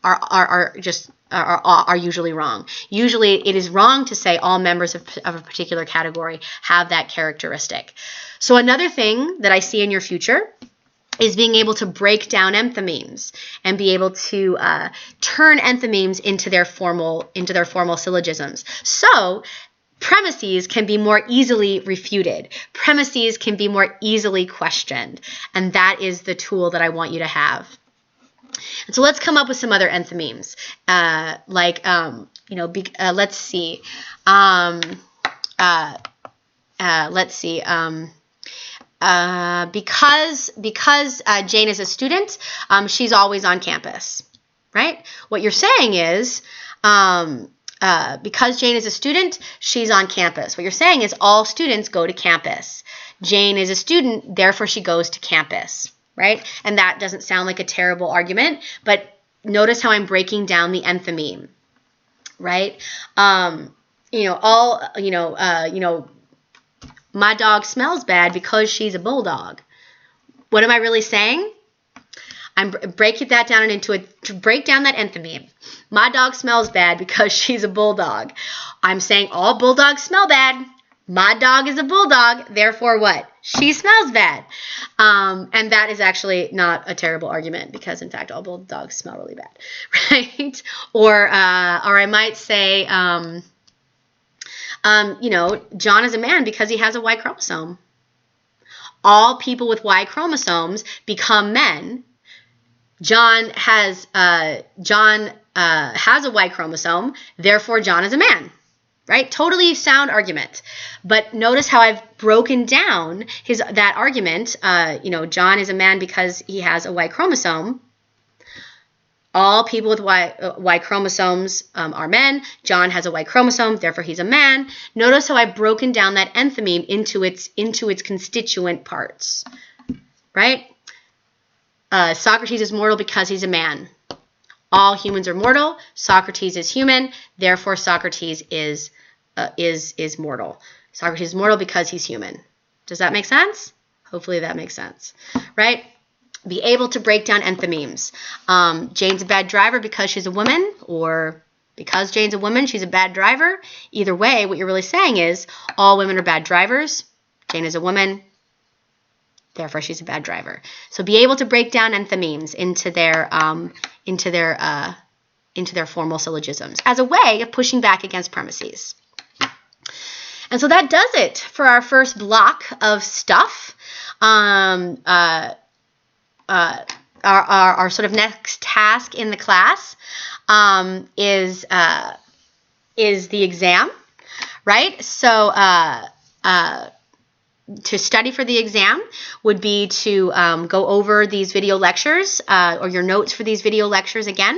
usually wrong. Usually it is wrong to say all members of a particular category have that characteristic. So another thing that I see in your future is being able to break down enthymemes and be able to turn enthymemes into their formal syllogisms. So premises can be more easily refuted. Premises can be more easily questioned. And that is the tool that I want you to have. And so let's come up with some other enthymemes. Let's see. Because Jane is a student, she's always on campus, right? What you're saying is, because Jane is a student, she's on campus. What you're saying is all students go to campus. Jane is a student, therefore she goes to campus. Right? And that doesn't sound like a terrible argument, but notice how I'm breaking down the enthymeme, right? My dog smells bad because she's a bulldog. What am I really saying? I'm breaking that down to break down that enthymeme. My dog smells bad because she's a bulldog. I'm saying all bulldogs smell bad. My dog is a bulldog, therefore what? She smells bad. And that is actually not a terrible argument because, in fact, all bulldogs smell really bad, right? Or I might say, John is a man because he has a Y chromosome. All people with Y chromosomes become men. John has a Y chromosome, therefore John is a man. Right? Totally sound argument. But notice how I've broken down that argument. John is a man because he has a Y chromosome. All people with Y chromosomes are men. John has a Y chromosome, therefore he's a man. Notice how I've broken down that enthymeme into its constituent parts. Right? Socrates is mortal because he's a man. All humans are mortal. Socrates is human. Therefore, Socrates is mortal. Socrates is mortal because he's human. Does that make sense? Hopefully that makes sense, right? Be able to break down enthymemes. Jane's a bad driver because she's a woman, or because Jane's a woman, she's a bad driver. Either way, what you're really saying is all women are bad drivers. Jane is a woman, therefore she's a bad driver. So be able to break down enthymemes into their formal syllogisms as a way of pushing back against premises. And so that does it for our first block of stuff. Our sort of next task in the class is the exam, right? So to study for the exam would be to go over these video lectures or your notes for these video lectures again.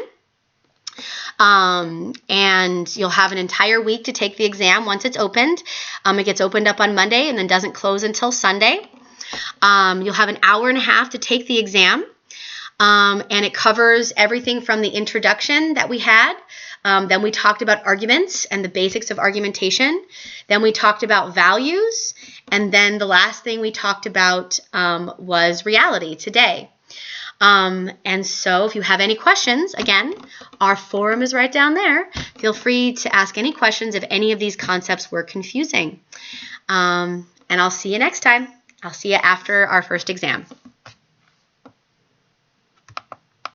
And you'll have an entire week to take the exam once it's opened. It gets opened up on Monday and then doesn't close until Sunday. You'll have an hour and a half to take the exam. And it covers everything from the introduction that we had. Then we talked about arguments and the basics of argumentation. Then we talked about values. And then the last thing we talked about was reality today. And so if you have any questions, again, our forum is right down there. Feel free to ask any questions if any of these concepts were confusing. And I'll see you next time. I'll see you after our first exam.